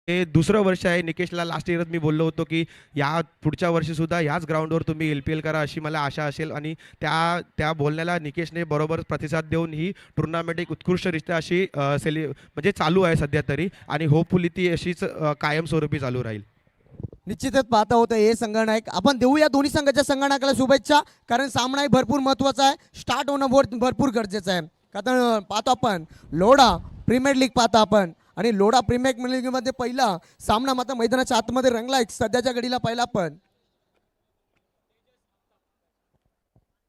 हे दुसरं वर्ष आहे. निकेशला लास्ट इयरच मी बोललो होतो, की या पुढच्या वर्षीसुद्धा ह्याच ग्राउंडवर तुम्ही एल-पी-एल करा अशी मला आशा असेल आणि त्या त्या बोलण्याला निकेशने बरोबर प्रतिसाद देऊन ही टुर्नामेंट एक उत्कृष्टरित्या अशी म्हणजे चालू आहे सध्या तरी आणि होपफुली ती अशीच कायमस्वरूपी चालू राहील. निश्चितच पाहता होतं हे संगणक. आपण देऊया दोन्ही संघाच्या संगणकाला शुभेच्छा, कारण सामना भरपूर महत्त्वाचा आहे. स्टार्ट होणं भरपूर गरजेचं आहे. कारण पाहतो आपण लोढा प्रीमियर लीग पाहतो आपण, आणि लोढा प्रीमियर लीगमध्ये पहिला सामना मात्र मैदानाच्या आतमध्ये रंगला आहे सध्याच्या घडीला. पहिला पण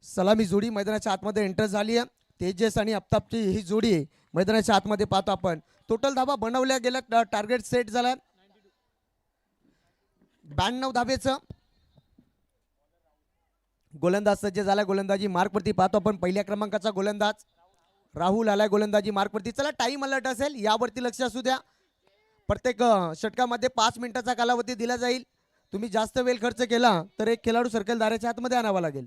सलामी जोडी मैदानाच्या आतमध्ये एंटर झाली आहे. तेजस आणि आफताबची ही जोडी मैदानाच्या आतमध्ये पाहतो आपण. टोटल धाबा बनवल्या गेल्या, टार्गेट सेट झाला 92 धाबेचं. गोलंदाज सज्ज झाला. गोलंदाजी मार्कवरती पाहतो आपण. पहिल्या क्रमांकाचा गोलंदाज राहुल आलाय गोलंदाजी मार्कवरती. चला टाइम अलर्ट असेल यावरती लक्ष असू द्या. प्रत्येक षटकामध्ये 5 मिनिटाचा कालावधी दिला जाईल. तुम्ही जास्त वेळ खर्च केला तर एक खेळाडू सर्कल दाराच्या आतमध्ये आणावा लागेल.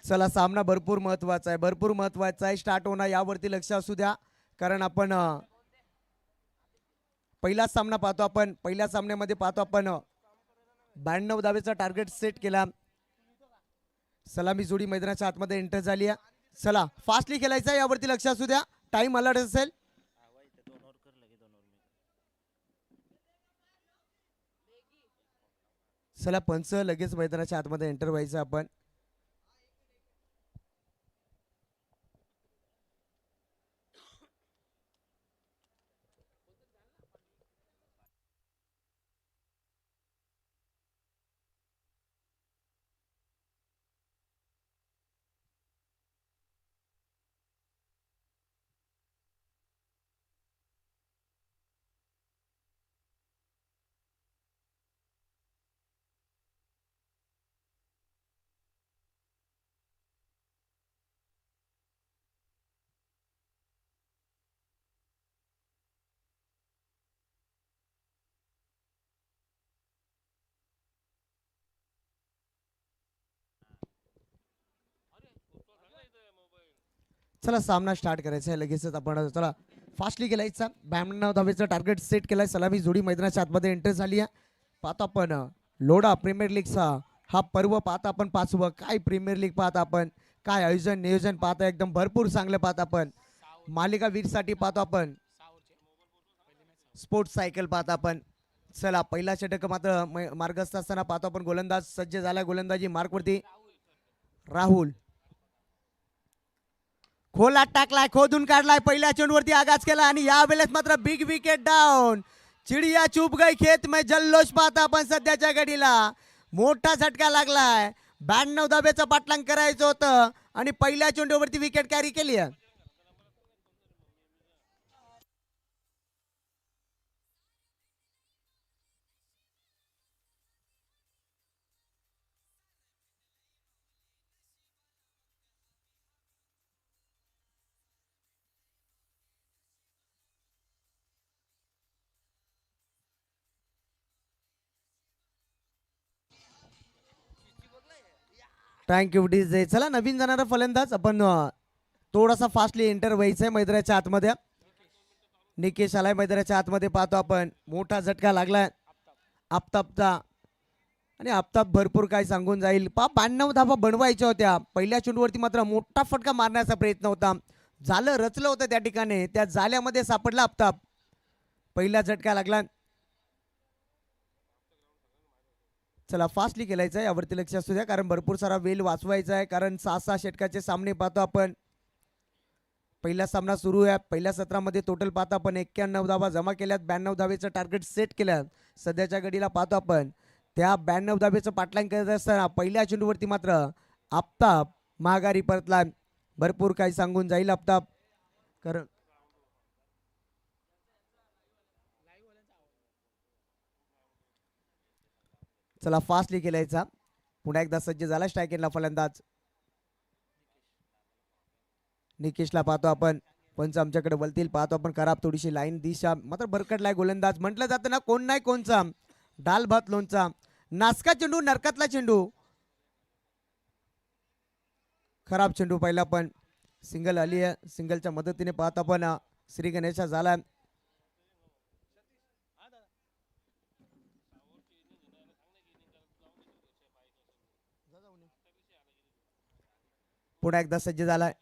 चला सामना भरपूर महत्वाचा आहे, भरपूर महत्वाचा आहे. स्टार्ट होणार यावरती लक्ष असू द्या, कारण आपण पहिला सामना पाहतो आपण. पहिल्या सामन्यामध्ये पाहतो आपण 92 धावेचा टार्गेट सेट केला. सलामी जोडी मैदानाच्या आतमध्ये एंटर झाली आहे. चला फास्टली खेळायचं आहे यावरती लक्ष असू द्या. टाइम अलर्ट असेल. चला पंच लगेच मैदानाच्या आतमध्ये एंटर व्हायचं आपण. चला सामना स्टार्ट करायचा आहे लगेचच आपण. चला फास्टली खेळायचा. 92 धावेचं टार्गेट सेट केलाय. सलामी जोडी मैदानाच्या आतमध्ये एंटर झाली आहे. पाहतो आपण लोढा प्रीमियर लीगचा हा पर्व पाहता आपण. पाचवं काय प्रीमियर लीग पाहता आपण, काय आयोजन नियोजन पाहता, एकदम भरपूर चांगलं पाहता आपण. मालिका वीरसाठी पाहतो आपण. स्पोर्ट्स सायकल पाहता आपण. चला पहिला षटक मात्र मार्गस्थ असताना पाहतो आपण. गोलंदाज सज्ज झाला. गोलंदाजी मार्कवरती राहुल खोलात टाकलाय, खोदून काढलाय. पहिल्या चेंडूवरती आगाज केला आणि या वेळेस मात्र बिग विकेट डाऊन. चिडिया चुप गई खेत में जल्लोष पाहता आपण सध्याच्या घडीला. मोठा झटका लागलाय. 92 धाब्याचं पाठलाग करायचं होतं आणि पहिल्या चेंडूवरती विकेट कॅरी केली आहे. Thank you DJ. चला नवीन जाणारा फलंदाज आपण थोडासा फास्टली एंटर व्हायचंय मैदानाच्या आतमध्ये. निकेश आलाय मैदानाच्या आतमध्ये. पाहतो आपण मोठा झटका लागलाय आफताबचा आणि आफताब भरपूर काय सांगून जाईल. 92 धावा बनवायच्या होत्या. पहिल्या चेंडूवरती मात्र मोठा फटका मारण्याचा प्रयत्न होता. झालं रचलं होतं त्या ठिकाणी. त्या जाल्यामध्ये सापडला आफताब. पहिला झटका लागला. चला फास्टली खेळायचं आहे यावरती लक्ष असू द्या, कारण भरपूर सारा वेळ वाचवायचा आहे. कारण 6-6 षटकाचे सामने पाहतो आपण. पहिला सामना सुरू आहे. पहिल्या सत्रामध्ये टोटल पाहतो आपण 91 धावा जमा केल्यात. 92 धावेचं टार्गेट सेट केल्यात. सध्याच्या घडीला पाहतो आपण त्या 92 धावेचं पाठलाग करत असताना पहिल्या चेंडूवरती मात्र आफताब माघारी परतला. भरपूर काही सांगून जाईल आफताब. कारण चला फास्टली खेळायचा. पुन्हा एकदा सज्ज झाला स्ट्रायकेनला फलंदाज. निकेशला पाहतो आपण. पंच आमच्याकडे वळतील, पाहतो आपण. खराब थोडीशी लाईन दिशा मात्र भरकटलाय गोलंदाज. म्हटलं जातं ना, कोण नाही कोणचा डाल भात लोणचा. नासका चेंडू, नरकातला चेंडू. खराब चेंडू पहिला पण सिंगल आली आहे. सिंगलच्या मदतीने पाहत आपण श्री गणेशा झाला. पुन्हा एकदा सज्ज झालाय.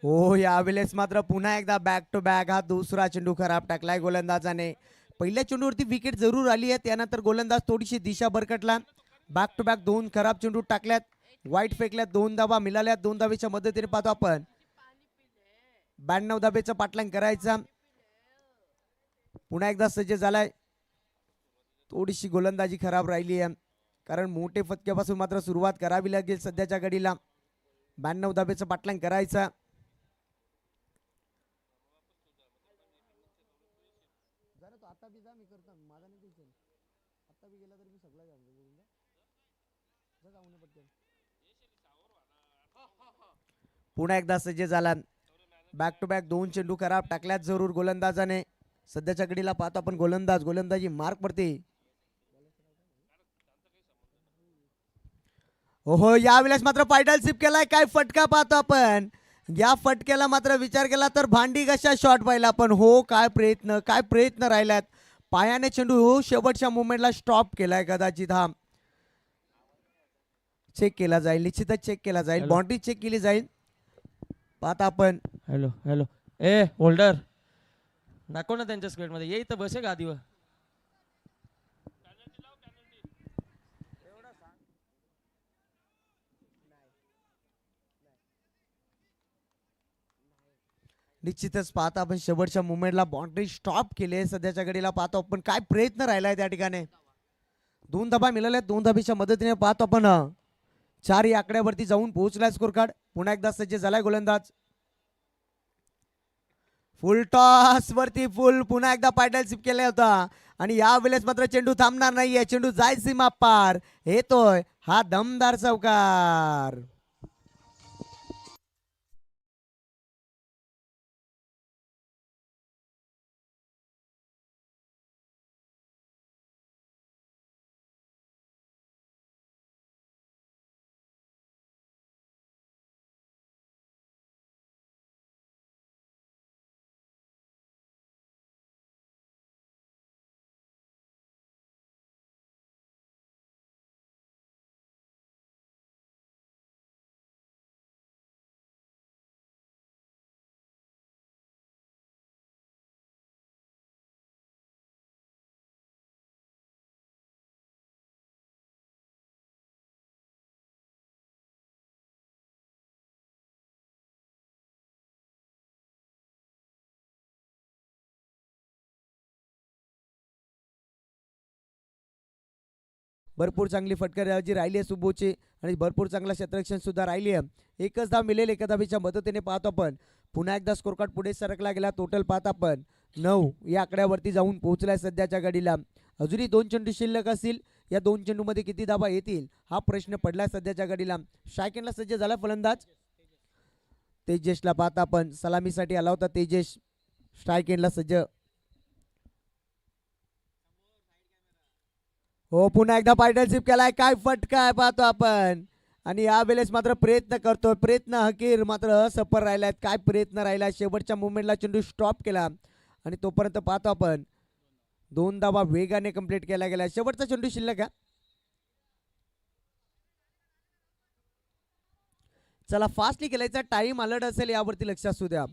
हो, यावेळेस मात्र पुन्हा एकदा बॅक टू बॅक हा दुसरा चेंडू खराब टाकलाय गोलंदाजाने. पहिल्या चेंडूवरती विकेट जरूर आली आहे, त्यानंतर गोलंदाज थोडीशी दिशा भरकटला. बॅक टू बॅक 2 खराब चेंडू टाकल्यात, वाईट फेकल्यात, 2 धाबा मिळाल्यात. 2 धाबेच्या मदतीने पाहतो आपण 92 धाबेचं पाठलाग करायचा. पुन्हा एकदा सज्ज झालाय. थोडीशी गोलंदाजी खराब राहिली आहे, कारण मोठे फटक्यापासून मात्र सुरुवात करावी लागेल सध्याच्या घडीला. 92 धाबेचं पाठलाग करायचा. पुन्हा एकदा सज्ज झाला. बॅक टू बॅक 2 चेंडू खराब टाकल्यात जरूर गोलंदाजाने. सध्याच्या घडीला पाहतो आपण गोलंदाजी मार्क पडते. हो, यावेळेस मात्र पायडल सिप केलाय. काय फटका पाहतो आपण. या फटक्याला मात्र विचार केला तर भांडी कशा शॉट पाहिला पण. हो, काय प्रयत्न राहिल्यात. पायाने चेंडू शेवटच्या मुवमेंटला स्टॉप केलाय. कदाचित हा चेक केला जाईल, निश्चितच चेक केला जाईल. बाउंड्री चेक केली जाईल. पाहता आपण. हॅलो ए होल्डर, नको ना त्यांच्या स्क्वेअर मध्ये, ये इथं बसे गादीवर. निश्चितच पाहता आपण शेवटच्या मुवमेंटला बाउंड्री स्टॉप केले. सध्याच्या घडीला पाहतो आपण काय प्रयत्न राहिलाय त्या ठिकाणी. 2 धाबा मिळाल्या. 2 धाबीच्या मदतीने पाहतो आपण 4 या आकड्यावरती जाऊन पोहोचलाय स्कोर कार्ड. पुन्हा एकदा सज्ज झालाय गोलंदाज. फुल टॉस वरती फुल. पुन्हा एकदा पायडल सिप केला होता आणि यावेळेस मात्र चेंडू थांबणार नाहीये. चेंडू जाय सीमा पार. येतोय हा दमदार चौकार. भरपूर चांगली फटकाराजी राहिली आहे सुबोची आणि भरपूर चांगला क्षेत्ररक्षण सुद्धा राहिली आहे. एकच धाव मिळेल. एका धाबीच्या मदतीने पाहतो आपण पुन्हा एकदा स्कोर कार्ड पुढे सरकला गेला. टोटल पाहता आपण 9 या आकड्यावरती जाऊन पोहोचलाय सध्याच्या घडीला. अजूनही 2 चेंडू शिल्लक असतील. या 2 चेंडूमध्ये किती धाबा येतील हा प्रश्न पडलाय सध्याच्या घडीला. स्ट्रायकेनला सज्ज झाला फलंदाज. तेजेशला पाहता आपण सलामीसाठी आला होता तेजेश. स्ट्रायकेनला सज्ज. हो, पुन्हा एकदा पायडल सिप केलाय. काय फटका आहे पाहतो आपण आणि यावेळेस मात्र प्रयत्न करतोय. प्रयत्न हकीर मात्र असफल राहिलाय. काय प्रयत्न राहिला. शेवटच्या मुवमेंटला चेंडू स्टॉप केला आणि तोपर्यंत पाहतो आपण 2 धावा वेगाने कंप्लीट केला गेला. शेवटचा चेंडू शिल्लक आहे. चला फास्टली केलायचा. टाइम अलर्ट असेल यावरती लक्ष असू द्या.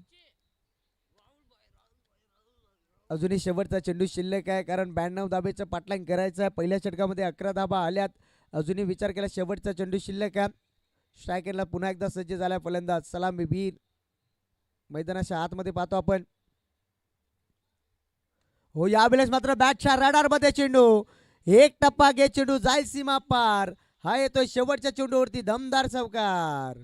अजूनही शेवटचा चेंडू शिल्लक आहे, कारण 92 धाबेचं पाठलाग करायचं आहे. पहिल्या षटकामध्ये 11 धाबा आल्यात. अजूनही विचार केला शेवटचा चेंडू शिल्लक आहे. स्ट्रायकरला पुन्हा एकदा सज्ज झालाय फलंदाज. सलामी वीर मैदानाच्या आतमध्ये पाहतो आपण. हो, यावेळेस मात्र बॅटच्या रडार मध्ये चेंडू. एक टप्पा घे चेंडू जाय सीमा पार. हा येतोय शेवटच्या चेंडूवरती दमदार चौकार.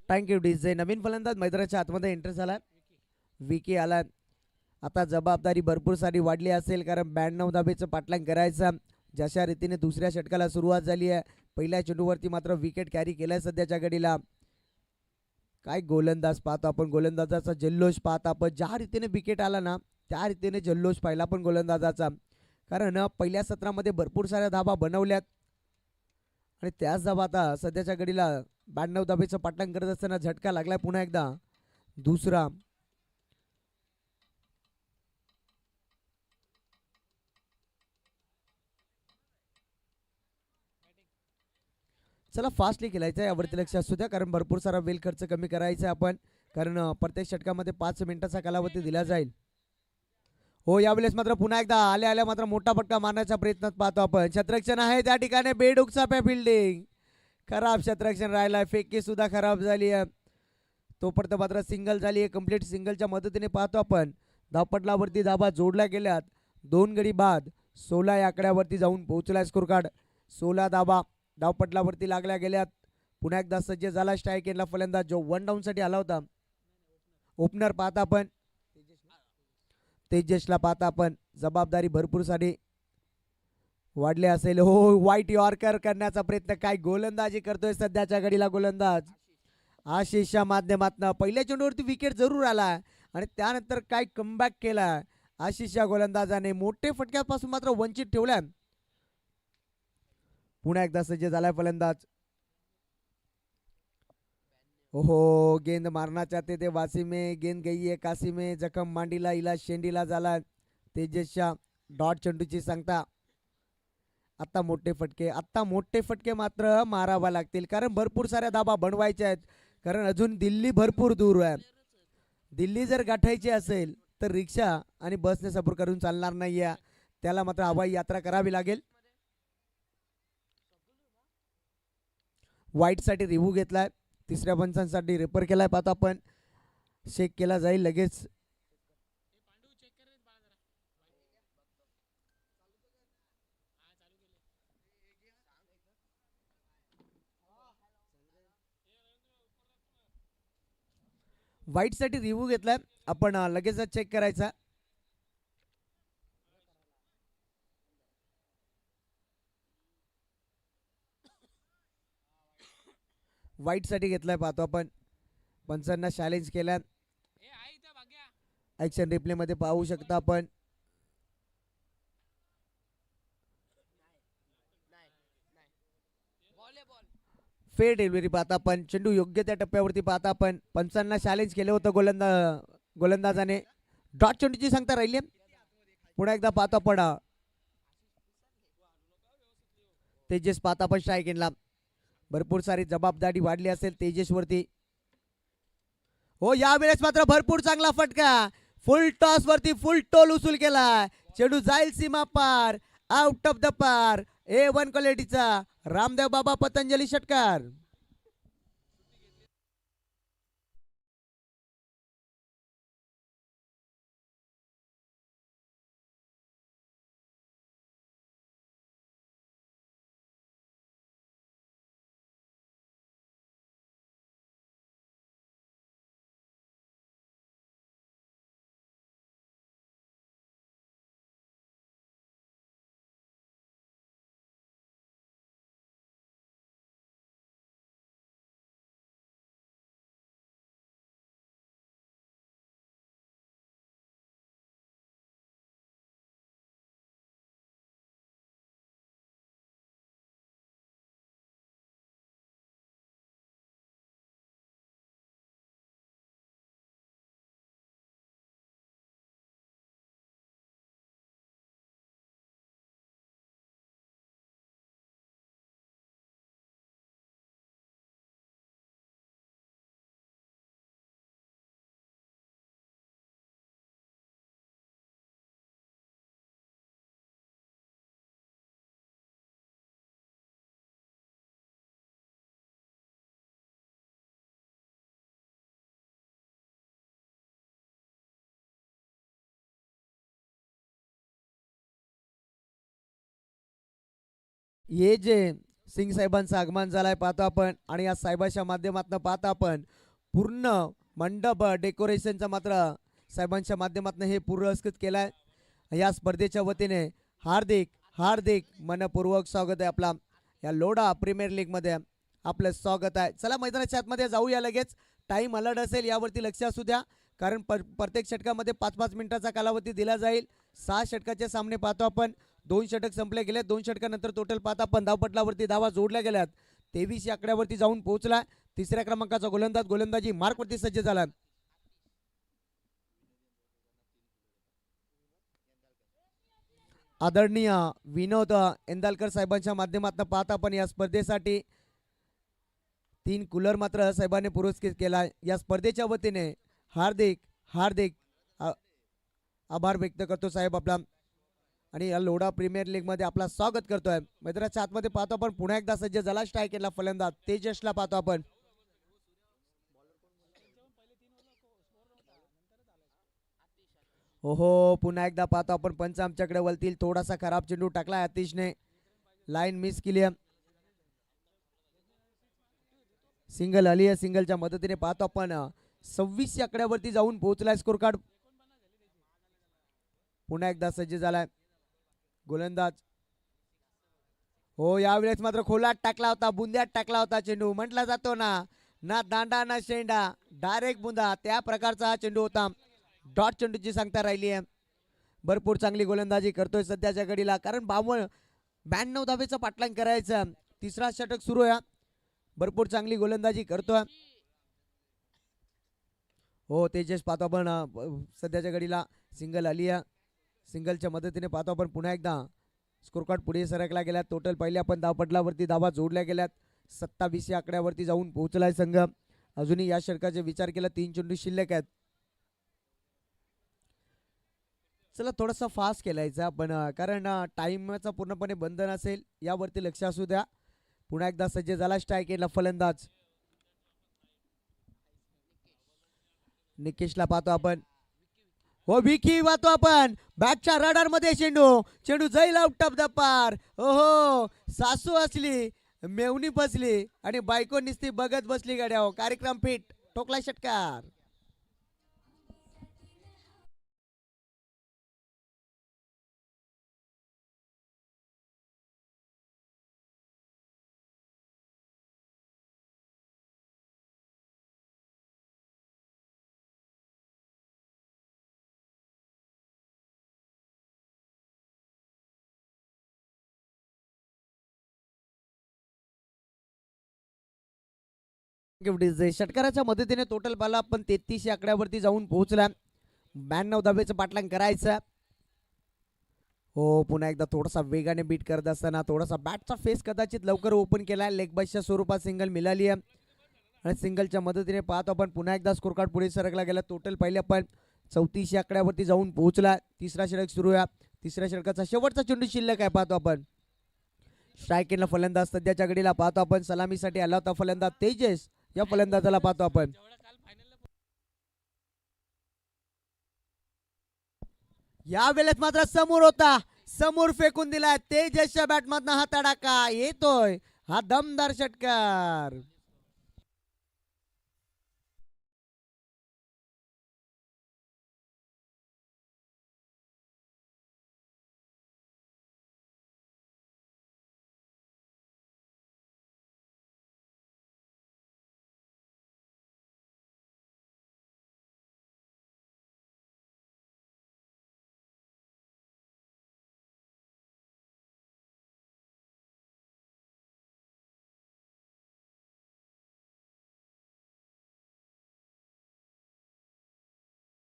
Thank you DJ. नवीन फलंदाज मैदानाच्या आतमध्ये एंटर झाला. विकी आला. आता जबाबदारी भरपूर सारी वाढली असेल, कारण 92 धाबेचं पाठलाग करायचं. जशा रीतीने दुसऱ्या षटकाला सुरुवात झाली आहे, पहिल्या चेंडूवरती मात्र विकेट कॅरी केलाय सध्याच्या घडीला. काय गोलंदाज पाहतो आपण, गोलंदाजाचा जल्लोष पाहतो आपण. ज्या रीतीने विकेट आला ना, त्या रीतीने जल्लोष पाहिला पण गोलंदाजाचा. कारण पहिल्या सत्रामध्ये भरपूर साऱ्या धाबा बनवल्यात आणि त्याच धाबा आता सध्याच्या घडीला 92 धाबेचं पाठलाग करत असताना झटका लागलाय पुन्हा एकदा दुसरा. चला फास्टली खेळायचं आहे, यावरती लक्ष असू द्या, कारण भरपूर सारा वेळ खर्च कमी करायचा आहे आपण, कारण प्रत्येक षटकामध्ये 5 मिनिटाचा कालावधी दिला जाईल. हो, यावेळेस मात्र पुन्हा एकदा आल्या आल्या मात्र मोठा फटका मारण्याचा प्रयत्न पाहतो आपण. क्षेत्ररक्षण आहे त्या ठिकाणी, बेडूकचाप्या फिल्डिंग, खराब क्षेत्ररक्षण राहिलाय. फेकी सुद्धा खराब झाली आहे. तोपर्यंत मात्र सिंगल झाली आहे. कंप्लीट सिंगलच्या मदतीने पाहतो आपण धावपटलावरती धाबा जोडल्या गेल्यात. 2 गडी बाद 16 या आकड्यावरती जाऊन पोहोचलाय स्कोर कार्ड. 16 धाबा धावपटलावरती लागल्या गेल्यात. पुन्हा एकदा सज्ज झाला स्ट्राईक एंडला फलंदाज, जो 1 डाऊन साठी आला होता. ओपनर पाहता आपण तेजसला पाहता आपण. जबाबदारी भरपूर सारी वाढले असेल. हो, वाईट यॉर्कर करण्याचा प्रयत्न, काय गोलंदाजी करतोय सध्याच्या घडीला गोलंदाज आशिषच्या माध्यमातून. पहिल्या चेंडूवरती विकेट जरूर आला आणि त्यानंतर काय कमबॅक केला आशिषच्या गोलंदाजाने. मोठे फटक्यापासून मात्र वंचित ठेवल्या. पुन्हा एकदा सज्ज झालाय फलंदाज. ओहो, गेंद मारना चाहते थे वासिमे, गेंद गई है कासिमे. जखम मांडीला, इलाज शेंडीला झाला. तेजसच्या डॉट चेंडूची सांगता. आता मोठे फटके मात्र मारावा लागतील, कारण भरपूर साऱ्या धाबा बनवायच्या आहेत. कारण अजून दिल्ली भरपूर दूर आहे. दिल्ली जर गाठायची असेल तर रिक्षा आणि बसने सफर करून चालणार नाही आहे, त्याला मात्र हवाई यात्रा करावी लागेल. वाईट साठी रिव्ह्यू घेतलाय. तिसऱ्या पंचांसाठी रेफर केलाय. पाहतो आपण, चेक केला जाईल लगेच. वाईट साठी रिव्ह्यू घेतलाय आपण, लगेच चेक करायचा. वाईट साठी घेतलाय पाहतो आपण. पंचांना चॅलेंज केल्या. ऍक्शन रिप्ले मध्ये पाहू शकता आपण. फेर डिलिव्हरी पाहता आपण. चेंडू योग्य त्या टप्प्यावरती पाहता आपण. पंचांना चॅलेंज केलं होतं गोलंदाजाने. डॉट चेंडूची सांगता राहिली. पुन्हा एकदा पाहतो आपण. तेजस पाहता आपण स्ट्राईक एंडला. भरपूर सारी जबाबदारी वाढली असेल तेजसवरती. हो, यावेळेस मात्र भरपूर चांगला फटका. फुल टॉस वरती फुल टोल उचल केला. चेंडू जाईल सीमा पार, आउट ऑफ द पार. A1 क्वालिटीचा रामदेव बाबा पतंजली षटकार. हे जे सिंग साहेबांचं आगमन झालंय पाहतो आपण आणि या साहेबांच्या माध्यमातून पाहतो आपण पूर्ण मंडप डेकोरेशनचा मात्र साहेबांच्या माध्यमातून हे पुरस्कृत केलाय. या स्पर्धेच्या वतीने हार्दिक हार्दिक मनपूर्वक स्वागत आहे आपला या लोढा प्रीमियर लीग मध्ये आपलं स्वागत आहे. चला मैदानाच्या आतमध्ये जाऊया लगेच. टाइम अलर्ट असेल यावरती लक्ष असू द्या कारण प्रत्येक षटकामध्ये 5-5 मिनिटाचा कालावधी दिला जाईल. 6 षटकाचे सामने पाहतो आपण. 2 षटक संपले गेले. 2 षटकानंतर टोटल पाहता आपण धावपटलावरती धावा जोडल्या गेल्यात. 23 या आकड्यावरती जाऊन पोहोचला. तिसऱ्या क्रमांकाचा गोलंदाजी मार्कवरती सज्ज झाला. आदरणीय विनोद इंदालकर साहेबांच्या माध्यमातून पाहता आपण या स्पर्धेसाठी 3 कूलर मात्र साहेबांनी पुरस्कृत केला. या स्पर्धेच्या वतीने हार्दिक हार्दिक आभार व्यक्त करतो साहेब आपला आणि या लोढा प्रीमियर लीग मध्ये आपला स्वागत करतोय. मैदानाच्या आतमध्ये पाहतो आपण पुन्हा एकदा सज्ज झाला स्ट्राईक केला फलंदाज तेजसला पाहतो आपण. ओहो पुन्हा एकदा पाहतो आपण पंच आमच्याकडे वळतील. थोडासा खराब चेंडू टाकला अतिशने लाईन मिस केली. सिंगल आली आहे. सिंगलच्या मदतीने पाहतो आपण 26 आकड्यावरती जाऊन पोहोचलाय स्कोर कार्ड. पुन्हा एकदा सज्ज झालाय गोलंदाज. हो यावेळेस मात्र खोलात टाकला होता बुंद्यात टाकला होता चेंडू. म्हटला जातो ना दांडा ना शेंडा डायरेक्ट बुंदा त्या प्रकारचा हा चेंडू होता. डॉट चेंडूची सांगता राहिली आहे. भरपूर चांगली गोलंदाजी करतोय सध्याच्या घडीला कारण 92 धावेचं पाठलाग करायचं. तिसरा षटक सुरू आहे. भरपूर चांगली गोलंदाजी करतोय. हो तेजस पाहतो आपण सध्याच्या घडीला सिंगल आली आहे. सिंगलच्या मदतीने पाहतो आपण पुन्हा एकदा स्कोर कार्ड पुढे सरकला गेला. टोटल पहिले आपण धावपटलावरती धावा जोडल्या गेल्यात. 27 या आकड्यावरती जाऊन पोहोचलाय संघ. अजूनही या षटकाचा विचार केला 3 चेंडू शिल्लक आहेत. चला थोडासा फास्ट खेळायचा आपण कारण टाइमचा पूर्णपणे बंधन असेल यावरती लक्ष असू द्या. पुन्हा एकदा सज्ज झाला स्ट्राईक केला फलंदाज निकेशला पाहतो आपण. हो विकी पाहतो आपण बॅटच्या रडार मध्ये चेंडू जाईल आउट ऑफ द पार. ओहो सासू असली मेवणी बसली आणि बायको निसती बघत बसली गाड्या. कार्यक्रम फिट ठोकला षटकार. षटकाराच्या मदतीने टोटल बाला आपण 33 या आकड्यावरती जाऊन पोहोचला. 92 धावेचं पाठलाग करायचं. हो पुन्हा एकदा थोडासा वेगाने बीट करत असताना थोडासा बॅटचा फेस कदाचित लवकर ओपन केला. लेग बाईसच्या स्वरूपात सिंगल मिळाली आहे आणि सिंगलच्या मदतीने पाहतो आपण पुन्हा एकदा स्कोर कार्ड पुढे सरकला गेला. टोटल पहिले आपण 34 या आकड्यावरती जाऊन पोहोचला. तिसरा षटक सुरू आहे. तिसऱ्या षटकाचा शेवटचा चेंडू शिल्लक आहे पाहतो आपण. स्ट्राईक केला फलंदाज सध्याच्या घडीला पाहतो आपण. सलामीसाठी आला होता फलंदाज तेजस. या फलंदाजाला पाहतो आपण. या वेळेस मात्र समोर होता. समोर फेकून दिलाय तेजसच्या बॅटमधनं हा तडाखा येतोय. हा दमदार षटकार.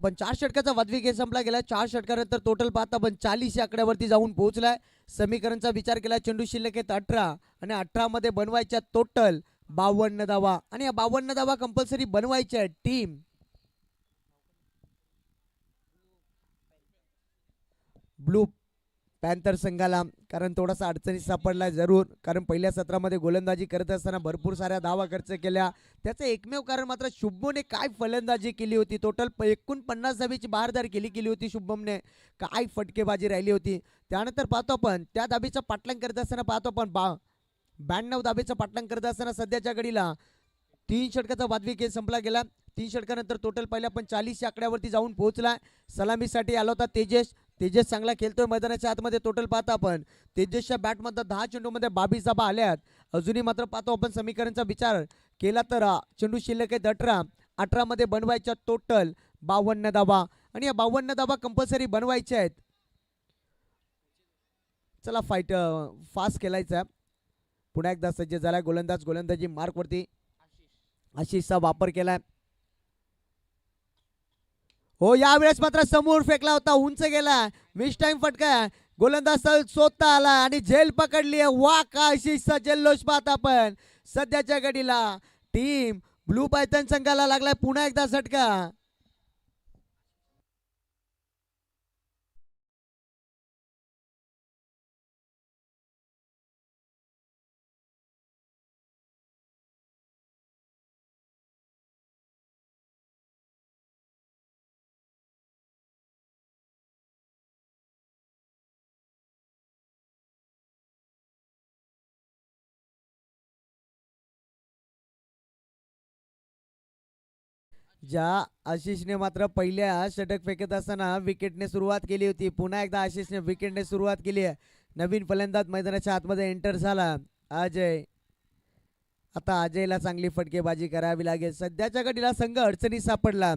पण 4 षटकाचा वादवी खेळ संपला गेला. 4 षटकानंतर टोटल पाहता पण 40 या आकड्यावरती जाऊन पोहोचलाय. समीकरणचा विचार केला चेंडू शिल्लक आहेत 18 आणि 18 मध्ये बनवायच्या टोटल 52 धावा आणि या 52 धावा कंपल्सरी बनवायच्या टीम ब्लू पॅन्थर संघाला कारण थोडासा अडचणीत सापडला जरूर कारण पहिल्या सत्रामध्ये गोलंदाजी करत असताना भरपूर साऱ्या धावा खर्च केल्या. त्याचं एकमेव कारण मात्र शुभमने काय फलंदाजी केली होती. टोटल 49 धावेची बहारदार केली होती शुभमने. काय फटकेबाजी राहिली होती. त्यानंतर पाहतो आपण त्या धाबीचा पाठलाग करत असताना पाहतो आपण 92 धाबेचं पाटलांग करत असताना सध्याच्या घडीला 3 षटकाचा वादवी खेळ संपला गेला. 3 षटकानंतर टोटल पाहिलं आपण 40 आकड्यावरती जाऊन पोहोचला. सलामीसाठी आला होता तेजस. तेजस चांगला खेळतोय मैदानाच्या आतमध्ये. टोटल पाहता आपण तेजसच्या बॅटमध्ये 10 चेंडूमध्ये 22 धाबा आल्यात. अजूनही मात्र पाहतो आपण समीकरणचा विचार केला तर चेंडू शिल्लक आहेत 18 मध्ये बनवायच्या टोटल 52 धाबा आणि या 52 धाबा कंपल्सरी बनवायच्या आहेत. चला फाईट फास्ट खेळायचा. पुन्हा एकदा सज्ज झालाय गोलंदाज. गोलंदाजी मार्कवरती आशिषचा वापर केलाय. हो यावेळेस मात्र समोर फेकला होता, उंच गेला, मिस टाइम फटका. गोलंदाज स्वतः आला आणि झेल पकडली. वा का आशिषचा जल्लोष पाहत आपण सध्याच्या घडीला. टीम ब्लू पायथन संघाला लागलाय पुन्हा एकदा झटका. ज्या आशिषने मात्र पहिल्या षटक फेकत असताना विकेटने सुरुवात केली होती, पुन्हा एकदा आशिषने विकेटने सुरुवात केली आहे. नवीन फलंदाज मैदानाच्या आतमध्ये एंटर झाला अजय. आता अजयला चांगली फटकेबाजी करावी लागेल. सध्याच्या घडीला संघ अडचणीत सापडला.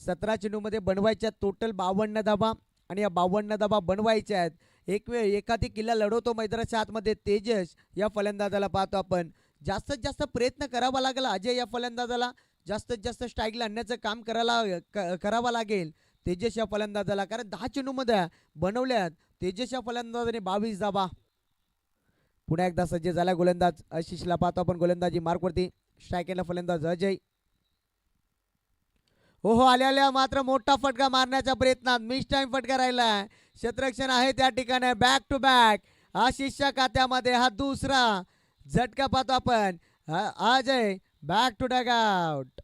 17 चेंडूमध्ये बनवायच्या टोटल 52 धाबा आणि या 52 धाबा बनवायच्या आहेत. एक वेळ एखादी किल्ला लढवतो मैदानाच्या आतमध्ये तेजस या फलंदाजाला पाहतो आपण. जास्तीत जास्त प्रयत्न करावा लागेल अजय या फलंदाजाला. जास्तीत जास्त स्ट्राईकला आणण्याचं काम करावं लागेल तेजस या फलंदाजाला, कारण 10 चेंडूमध्ये बनवल्यात तेजस या फलंदाजाने 22 धाबा. पुन्हा एकदा सज्ज झाला गोलंदाज आशिषला पाहतो आपण. गोलंदाजी मार्कवरती स्ट्रायकेला फलंदाज अजय. हो आल्या मात्र मोठा फटका मारण्याच्या प्रयत्नात मिस टाइम फटका राहिला. क्षेत्ररक्षण आहे त्या ठिकाणी. बॅक टू बॅक आशिषच्या खात्यामध्ये हा दुसरा झटका पाहतो आपण. Ajay back to dugout.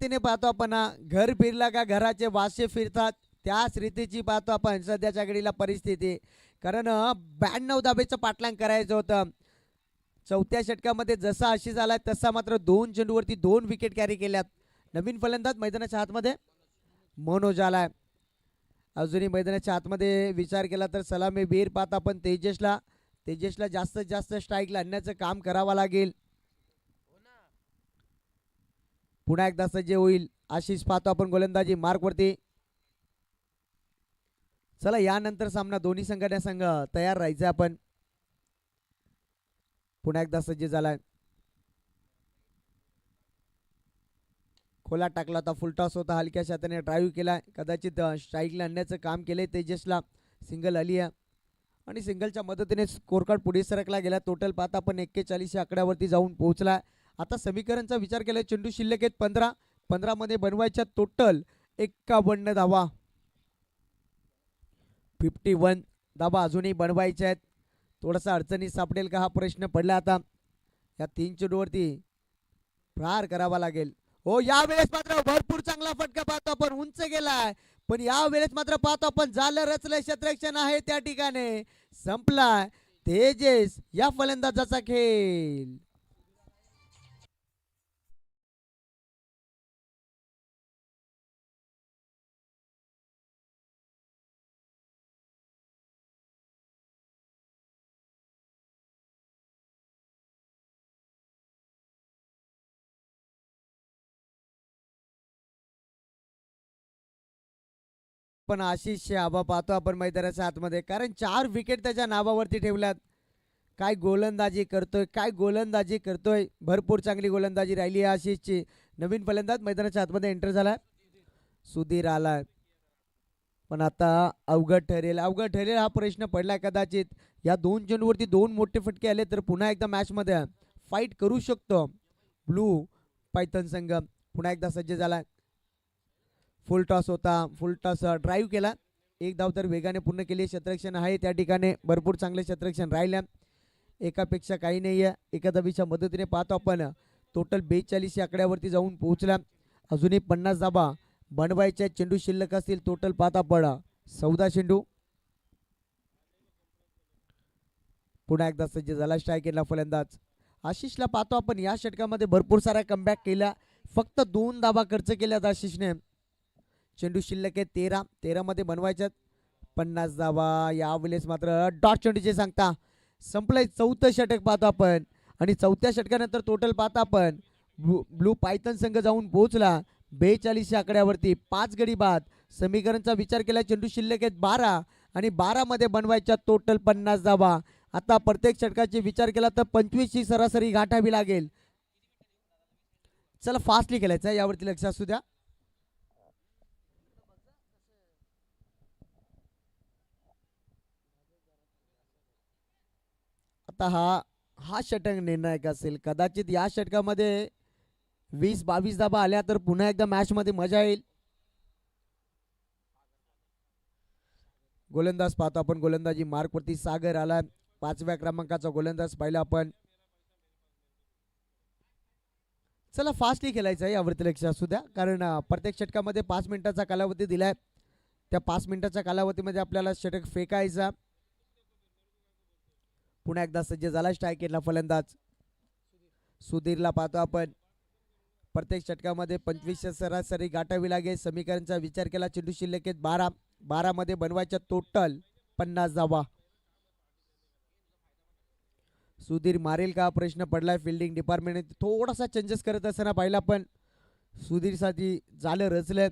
तिने पाहतो आपण घर फिरला का घराचे वासे फिरतात, त्याच रीतीची पाहतो आपण सध्याच्या घडीला परिस्थिती. कारण 92 धाबेचं पाटलांग करायचं होतं. चौथ्या षटकामध्ये जसा आशिष आलाय तसा मात्र 2 चेंडूवरती 2 विकेट कॅरी केल्यात. नवीन फलंदाज मैदानाच्या आतमध्ये मनोज आलाय. अजूनही मैदानाच्या आतमध्ये विचार केला तर सलामी वीर पाहता आपण तेजसला जास्तीत जास्त स्ट्राईकला आणण्याचं काम करावं लागेल. पुन्हा एकदा सज्ज होईल आशिष पाहतो आपण गोलंदाजी मार्कवरती. चला यानंतर सामना दोन्ही संघ तयार राहायचं आपण. पुन्हा एकदा सज्ज झालाय. खोला टाकला होता, फुलटॉस होता, हलक्या हाताने ड्राईव्ह केला. कदाचित स्ट्राईकला आणण्याचं काम केले तेजसला. सिंगल आली आहे आणि सिंगलच्या मदतीने स्कोर कार्ड पुढे सरकला गेला. टोटल पाहता आपण 41 या आकड्यावरती जाऊन पोहोचला. आता समीकरणचा विचार केला. चेंडू शिल्लक आहेत 15 मध्ये बनवायच्या टोटल 51 धावा. 51 धाबा अजूनही बनवायच्या आहेत. थोडासा अडचणीत सापडेल का हा प्रश्न पडला. आता या 3 चेंडूवरती प्रहार करावा लागेल. हो यावेळेस मात्र भरपूर चांगला फटका पाहतो आपण, उंच गेलाय, पण यावेळेस मात्र पाहतो आपण झालं रचलं. क्षेत्ररक्षण आहे त्या ठिकाणी. संपला तेजस या फलंदाजाचा खेळ. पण आशिष आबा पाहतो आपण मैदानाच्या आतमध्ये, कारण 4 विकेट त्याच्या नावावरती ठेवल्यात. काय गोलंदाजी करतोय. भरपूर चांगली गोलंदाजी राहिली आहे आशिषची. नवीन फलंदाज मैदानाच्या आतमध्ये एंटर झालाय सुधीर आलाय. पण आता अवघड ठरेल हा प्रश्न पडलाय. कदाचित या 2 चेंडूवरती 2 मोठे फटके आले तर पुन्हा एकदा मॅच मध्ये फाईट करू शकतो ब्लू पायथन संघ. पुन्हा एकदा सज्ज झालाय. फुल टॉस होता, फुल टॉस ड्राईव्ह केला, एक धाव तर वेगाने पूर्ण केली. क्षेत्ररक्षण आहे त्या ठिकाणी, भरपूर चांगले क्षेत्ररक्षण राहिल्या, एकापेक्षा काही नाही आहे. एका धावीच्या मदतीने पाहतो आपण टोटल 42 या आकड्यावरती जाऊन पोहोचला. अजूनही 50 धाबा बनवायच्या, चेंडू शिल्लक असतील. टोटल पाहता पडा 14 चेंडू. पुन्हा एकदा सज्ज झाला स्ट्रायकेला फलंदाज आशिषला पाहतो आपण. या षटकामध्ये भरपूर साऱ्या कमबॅक केल्या, फक्त 2 धाबा खर्च केल्यात आशिषने. चेंडू शिल्लक आहे 13 मध्ये बनवायच्यात 50 धाबा. यावेळेस मात्र डॉट चेंडूचे सांगता संपलंय. 4थं षटक पाहतो आपण आणि 4थ्या षटकानंतर टोटल पाहता आपण ब्लू पायथन संघ जाऊन पोहोचला 42 या आकड्यावरती. 5 गडी बाद. समीकरणचा विचार केला, चेंडू शिल्लक आहेत 12 आणि 12 मध्ये बनवायच्या टोटल 50 धाबा. आता प्रत्येक षटकाचे विचार केला तर 25 ची सरासरी गाठावी लागेल. चला फास्टली खेळायचं आहे, यावरती लक्ष असू द्या. आता हा षटक निर्णायक असेल. कदाचित या षटकामध्ये 20-22 धाबा आल्या तर पुन्हा एकदा मॅच मध्ये मजा येईल. गोलंदाज पाहतो आपण. गोलंदाजी मार्क वरती सागर आला, 5व्या क्रमांकाचा गोलंदाज पाहिला आपण. चला फास्टली खेळायचं आहे, यावरती लक्ष असू द्या, कारण प्रत्येक षटकामध्ये 5 मिनिटाचा कालावधी दिलाय. त्या 5 मिनिटाच्या कालावधीमध्ये आपल्याला षटक फेकायचा. पुन्हा एकदा सज्ज झाला स्ट्रायकेला फलंदाज सुधीरला पाहतो आपण. प्रत्येक षटकामध्ये 25 सरासरी गाठावी लागेल. समीकरणचा विचार केला, चेंडू शिल्लक आहेत 12 मध्ये बनवायच्या टोटल 50 धावा. सुधीर मारेल का प्रश्न पडलाय. फिल्डिंग डिपार्टमेंटने थोडासा चेंजेस करत असताना पाहिला पण सुधीर साठी झालं रचलं.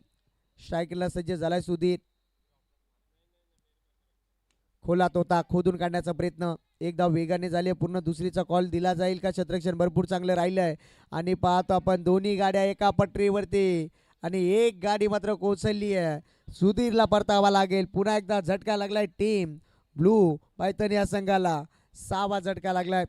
स्ट्रायकरला सज्ज झालाय सुधीर. खोलात होता, खोदून काढण्याचा प्रयत्न. एक धाव वेगाने झाले, पूर्ण दुसरीचा कॉल दिला जाईल का. क्षेत्ररक्षण भरपूर चांगलं राहिलंय आणि पाहतो आपण दोन्ही गाड्या एका पटरीवरती आणि एक गाडी मात्र कोसळली आहे. सुधीरला परतावा लागेल. पुन्हा एकदा झटका लागलाय टीम ब्लू पायथन या संघाला. 6वा झटका लागलाय.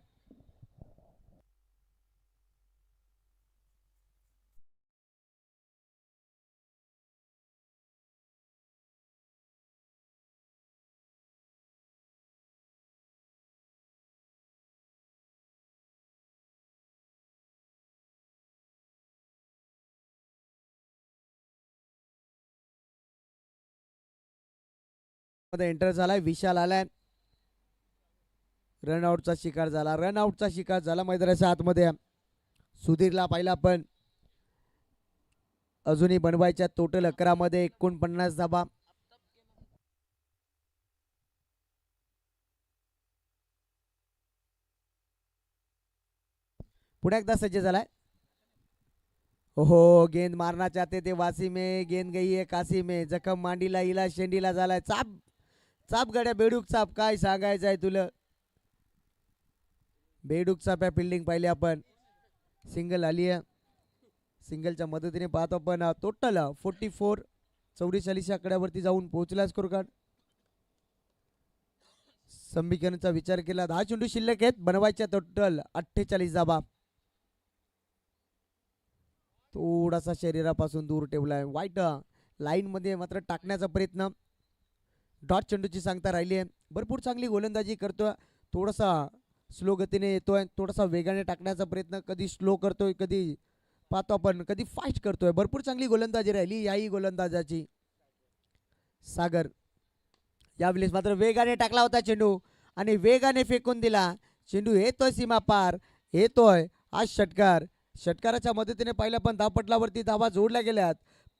मध्ये एंटर झालाय. विशाल आलाय. रनआउटचा शिकार झाला. रनआउटचा शिकार झाला मैदानाच्या आतमध्ये. सुधीरला पाहिला पण अजूनही बनवायच्या टोटल 11 मध्ये 49 धाबा. पुढे एकदा सज्ज झालाय. ओहो, गेंद मारना चाहते थे वासी में, गेंद गई है काशी में. जखम मांडीला इला शेंडीला झालाय. चाप चाप गड्या बेडूक चाप. काय सांगायचं आहे तुला. बेडूक चाप या फिल्डिंग पाहिली आपण. सिंगल आली आहे. सिंगलच्या मदतीने पाहतो आपण टोटल 44 आकड्यावरती जाऊन पोहोचला स्कोर कार्ड. समीकरणचा विचार केला 10 चेंडू शिल्लक आहेत. बनवायच्या टोटल 48 धाबा. थोडासा शरीरापासून दूर ठेवलाय. वाईट लाईन मध्ये मात्र टाकण्याचा प्रयत्न. डॉट चेंडूची सांगता राहिली आहे. भरपूर चांगली गोलंदाजी करतोय. थोडासा स्लो गतीने येतोय, थोडासा वेगाने टाकण्याचा प्रयत्न. कधी स्लो करतोय, कधी पाहतो आपण कधी फास्ट करतोय. भरपूर चांगली गोलंदाजी राहिली याही गोलंदाजाची. सागर यावेळेस मात्र वेगाने टाकला होता चेंडू आणि वेगाने फेकून दिला. चेंडू येतोय सीमा पार, येतोय. आज षटकाराच्या मदतीने पाहिलं पण धावपटलावरती धावा जोडल्या गेल्यात.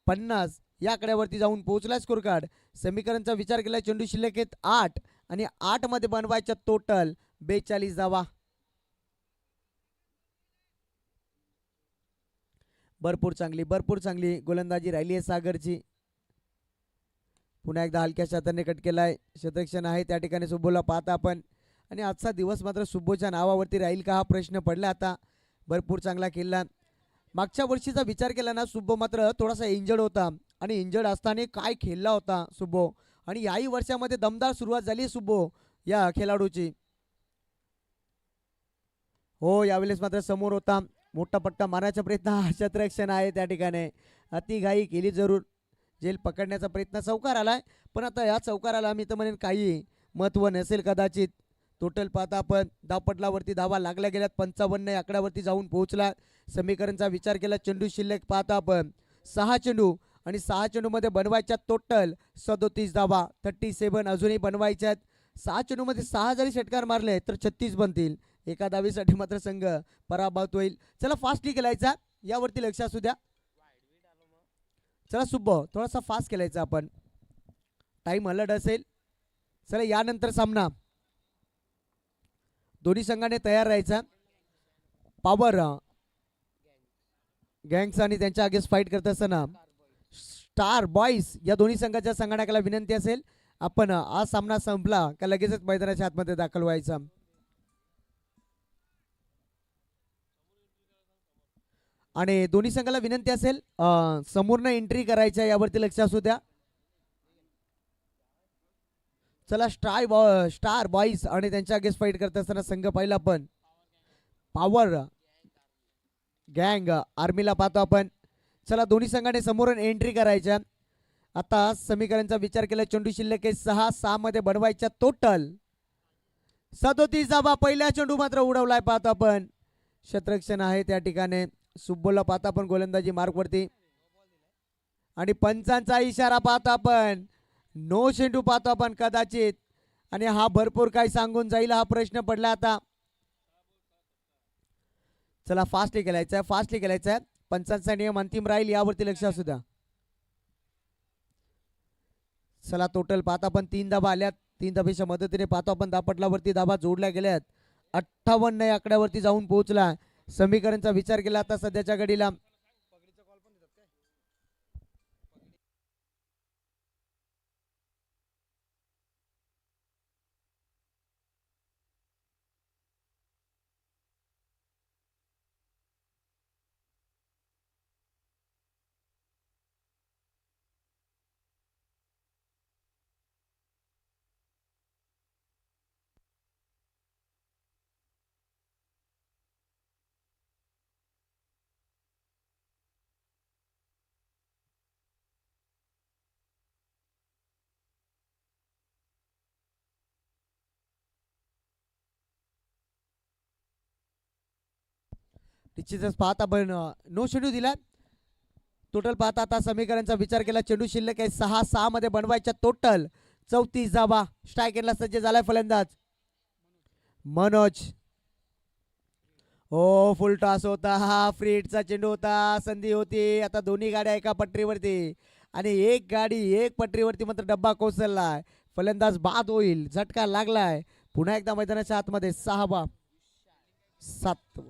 50 या आकड्यावरती जाऊन पोहोचला स्कोर कार्ड. समीकरणचा विचार केला, चेंडू शिल्लक आहेत 8 आणि 8 मध्ये बनवायच्या टोटल 42 धावा. भरपूर चांगली गोलंदाजी राहिली आहे सागरची. पुन्हा एकदा हलक्या हाताने कट केलाय. क्षेत्ररक्षण आहे त्या ठिकाणी सुब्बोला पाहता आपण आणि आजचा दिवस मात्र सुब्बोच्या नावावरती राहील का हा प्रश्न पडला. आता भरपूर चांगला खेळला. मागच्या वर्षीचा विचार केला ना, सुब्बो मात्र थोडासा इंजर्ड होता आणि इंजर्ड असताना काय खेळला होता सुब्बो. आणि याही वर्षामध्ये दमदार सुरुवात झाली सुब्बो या खेळाडूची. हो, यावेळेस मात्र समोर होता. मोठा पट्टा मारण्याचा प्रयत्न. क्षेत्ररक्षण आहे त्या ठिकाणी. अति घाई केली जरूर. झेल पकडण्याचा प्रयत्न, चौकार आलाय, पण आता या चौकाराला मी तर म्हणेन काही महत्त्व नसेल कदाचित. टोटल पाहता आपण धावपटलावरती धावा लागल्या गेल्यात 55 या आकड्यावरती जाऊन पोहोचला. समीकरणचा विचार केला, चेंडू शिल्लक पाहता आपण 6 चेंडू आणि 6 चेंडूमध्ये बनवायच्या टोटल 37 धावा, 37 अजूनही बनवायच्यात. 6 चेंडूमध्ये 6 जरी षटकार मारले तर 36 बनतील. एका धावेसाठी मात्र संघ पराभूत होईल. चला फास्टली खेळायचा, यावरती लक्ष असू द्या. चला सुब्बो थोडासा फास्ट खेळायचा आपण, टाइम अलर्ट असेल. चला यानंतर सामना दोन्ही संघाने तयार राहायचा. पॉवर गँग्स आणि त्यांच्या अगेन्स्ट फाईट करत असताना स्टार बॉईज या दोन्ही संघाच्या संघटकाला विनंती असेल, आपण हा सामना संपला का लगेचच मैदानाच्या आतमध्ये दाखल व्हायचा. आणि दोन्ही संघाला विनंती असेल समोरनं एंट्री करायच्या, यावरती लक्ष असू द्या. चला स्टार बॉईज आणि त्यांच्या अगेन्स्ट फाईट करत असताना संघ पाहिला आपण पॉवर गँग आर्मीला पाहतो आपण. चला दोन्ही संघाने समोरून एंट्री करायच्या. आता समीकरणचा विचार केला, चेंडू शिल्लक आहे 6 मध्ये बनवायच्या टोटल 37 धावा. पहिल्या चेंडू मात्र उडवलाय पाहतो आपण, क्षेत्ररक्षण आहे त्या ठिकाणी. सुब्बोला पाहता आपण गोलंदाजी मार्कवरती आणि पंचांचा इशारा पाहतो आपण, नो चेंडू पाहतो आपण कदाचित, आणि हा भरपूर काही सांगून जाईल हा प्रश्न पडला आता. चला फास्टली खेळायचं आहे, पंचांचा नियम अंतिम राहील, यावरती लक्ष असू द्या. चला टोटल पाहता आपण 3 धाबा आल्यात. 3 धाब्याच्या मदतीने पाहतो आपण धापटलावरती धाबा जोडल्या गेल्यात. 58 या आकड्यावरती जाऊन पोहोचला. समीकरणचा विचार केला आता सध्याच्या घडीला निश्चितच पाहता आपण नो शेड्यू दिला. टोटल पाहता आता समीकरणचा विचार केला, चेंडू शिल्लक आहे 6 मध्ये बनवायच्या टोटल 34 धावा. स्ट्राईक एंडला सज्ज झालाय फलंदाज मनोज. हो फुल टॉस होता हा, फ्री हिटचा चेंडू होता, संधी होती. आता दोन्ही गाड्या एका पटरीवरती आणि एक गाडी एक पटरीवरती मात्र डब्बा कोसळलाय. फलंदाज बाद होईल, झटका लागलाय. पुन्हा एकदा मैदानाच्या आतमध्ये 7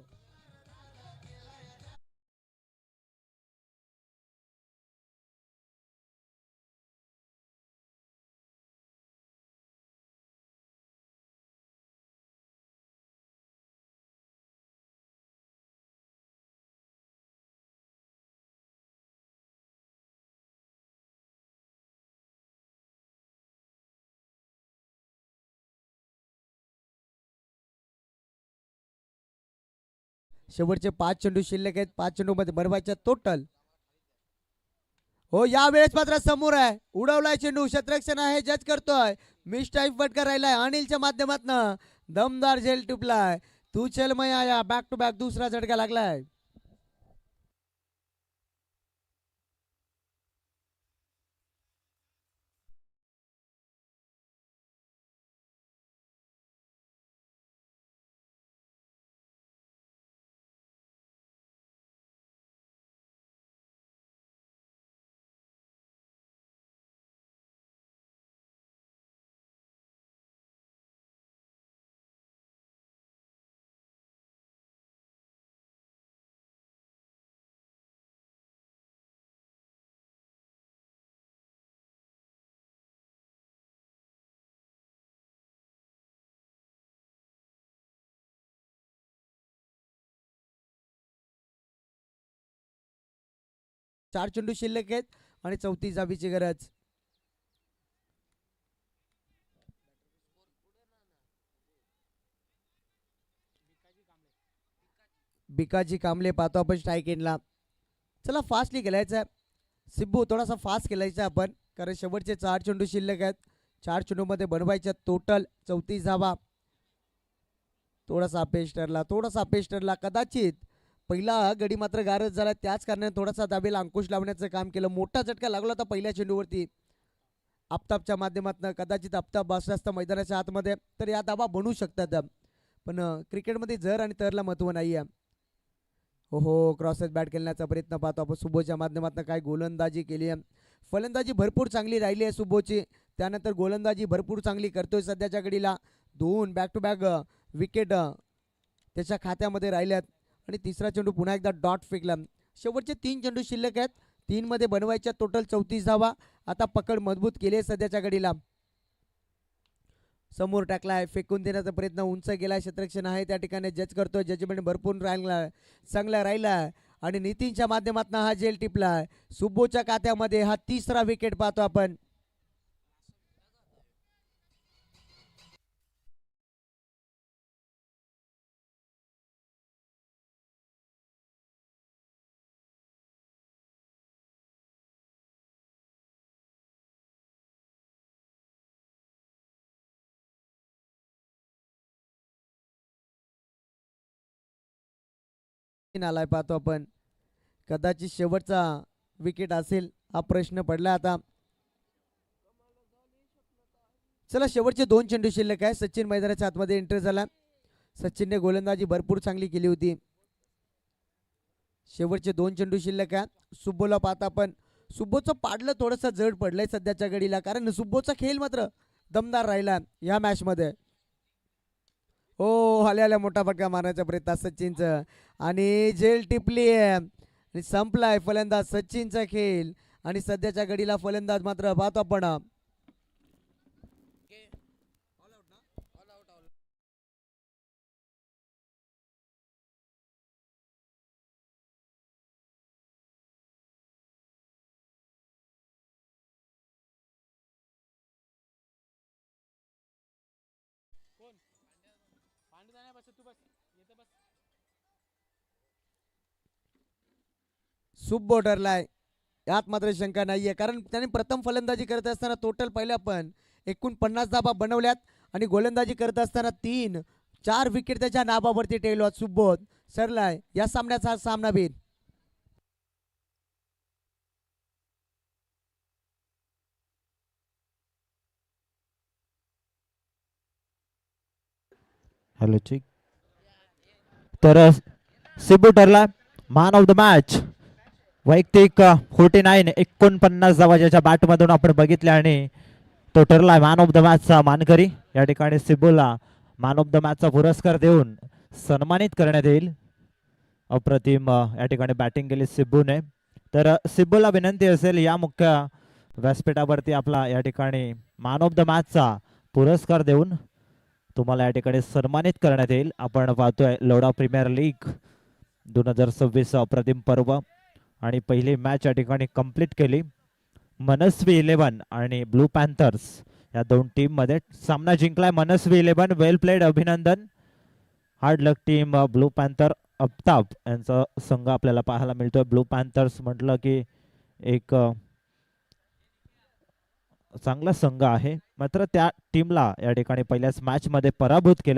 शेवटचे 5 चेंडू शिल्लक आहेत. 5 चेंडू मध्ये बनवायच्या टोटल. हो यावेळेस मात्र समोर आहे, उडवलाय चेंडू, क्षेत्ररक्षण आहे, जज करतोय. मिस टाईप फटका राहिलाय अनिलच्या माध्यमातून. दमदार झेल टिपलाय. तू चल मैं आया, बॅक टू बॅक दुसरा झटका लागलाय. चार चेंडू शिल्लक आहेत आणि 34 धाबीची गरज. बिकाजी कांबळे पाहतो आपण स्ट्राईक एंडला. चला फास्टली खेळायचं. सिब्बू थोडासा फास्ट खेळायचा आपण, कारण शेवटचे 4 चेंडू शिल्लक आहेत. 4 चेंडूमध्ये बनवायच्या टोटल 34 धावा. थोडासा अपयश ठरला. कदाचित पहिला गडी मात्र गारच झाला, त्याच कारणाने थोडासा दाबेला अंकुश लावण्याचं काम केलं. मोठा झटका लागला होता पहिल्या चेंडूवरती आफताबच्या माध्यमातून. कदाचित आफताब बसला असता मैदानाच्या आतमध्ये तर या धावा बनवू शकतात, पण क्रिकेटमध्ये जर आणि तरला महत्त्व नाही आहे. हो, क्रॉसेस बॅट खेळण्याचा प्रयत्न पाहतो आपण सुबोच्या माध्यमातून. काय गोलंदाजी केली आहे, फलंदाजी भरपूर चांगली राहिली आहे सुबोची. त्यानंतर गोलंदाजी भरपूर चांगली करतोय सध्याच्या घडीला. 2 बॅक टू बॅक विकेट त्याच्या खात्यामध्ये राहिल्यात आणि तिसरा चेंडू पुन्हा एकदा डॉट फेकला. शेवटचे 3 चेंडू शिल्लक आहेत. 3 मध्ये बनवायच्या टोटल 34 धावा. आता पकड मजबूत केली आहे सध्याच्या घडीला. समोर टाकलाय, फेकून देण्याचा प्रयत्न उंच गेलाय. क्षेत्ररक्षण आहे त्या ठिकाणी जज करतोय. जजमेंट भरपूर राहिला, चांगला राहिला आणि नितीनच्या माध्यमातून हा जेल टिपलाय. सुब्बोच्या खात्यामध्ये हा तिसरा विकेट पाहतो आपण. आलाय पाहतो आपण. कदाचित शेवटचा विकेट असेल हा प्रश्न पडला आता. चला, शेवटचे 2 चेंडू शिल्लक आहे. सचिन मैदानाच्या आतमध्ये एंटर झाला. सचिनने गोलंदाजी भरपूर चांगली केली होती. शेवटचे 2 चेंडू शिल्लक आहे. सुब्बोला पाहता आपण. सुब्बोचं पाडलं थोडंसं जड पडलंय सध्याच्या घडीला, कारण सुब्बोचा खेळ मात्र दमदार राहिला या मॅच मध्ये. हो, आल्या मोठा फटका मारण्याचा प्रयत्न सचिनचं आणि जेल टिपली आहे आणि संपलाय फलंदाज सचिनचा खेळ. आणि सध्याच्या घडीला फलंदाज मात्र पाहतो आपण. सुब्बो ठरलाय, यात मात्र शंका नाहीये, कारण त्याने प्रथम फलंदाजी करत असताना टोटल पहिल्या पण एकूण 50 धाबा बनवल्यात आणि गोलंदाजी करत असताना 3-4 विकेट त्याच्या नाबावरती टेलवात सुब्बो सरलाय. या सामन्याचा सामनावीर. हॅलो चिक. तर सिब्बू ठरला मॅन ऑफ द मॅच. वैयक्तिक 49 धावा ज्याच्या बॅटमधून आपण बघितल्या आणि तो ठरला मॅन ऑफ द मॅचचा मानकरी. या ठिकाणी सिब्बूला मॅन ऑफ द मॅचचा पुरस्कार देऊन सन्मानित करण्यात येईल. अप्रतिम या ठिकाणी बॅटिंग केली सिब्बूने. तर सिब्बूला विनंती असेल या मुख्य व्यासपीठावरती आपला या ठिकाणी मॅन ऑफ द मॅचचा पुरस्कार देऊन तुम्हाला या ठिकाणी सन्मानित करण्यात येईल. आपण पाहतोय लोढा प्रीमियर लीग 2026 अप्रतिम पर्व आणि पहिली मॅच या ठिकाणी कंप्लीट केली. मनस्वी 11 आणि ब्लू पॅन्थर्स या 2 टीम मध्ये सामना जिंकलाय मनस्वी 11. वेल प्लेड, अभिनंदन. हार्ड लक टीम ब्लू पॅन्थर. अफ्ताब यांचा संघ आपल्याला पाहायला मिळतोय. ब्लू पॅन्थर्स म्हटलं की एक चांगला संघ आहे, मात्र त्या टीमला या ठिकाणी पहिल्याच मॅच मध्ये पराभूत केलं.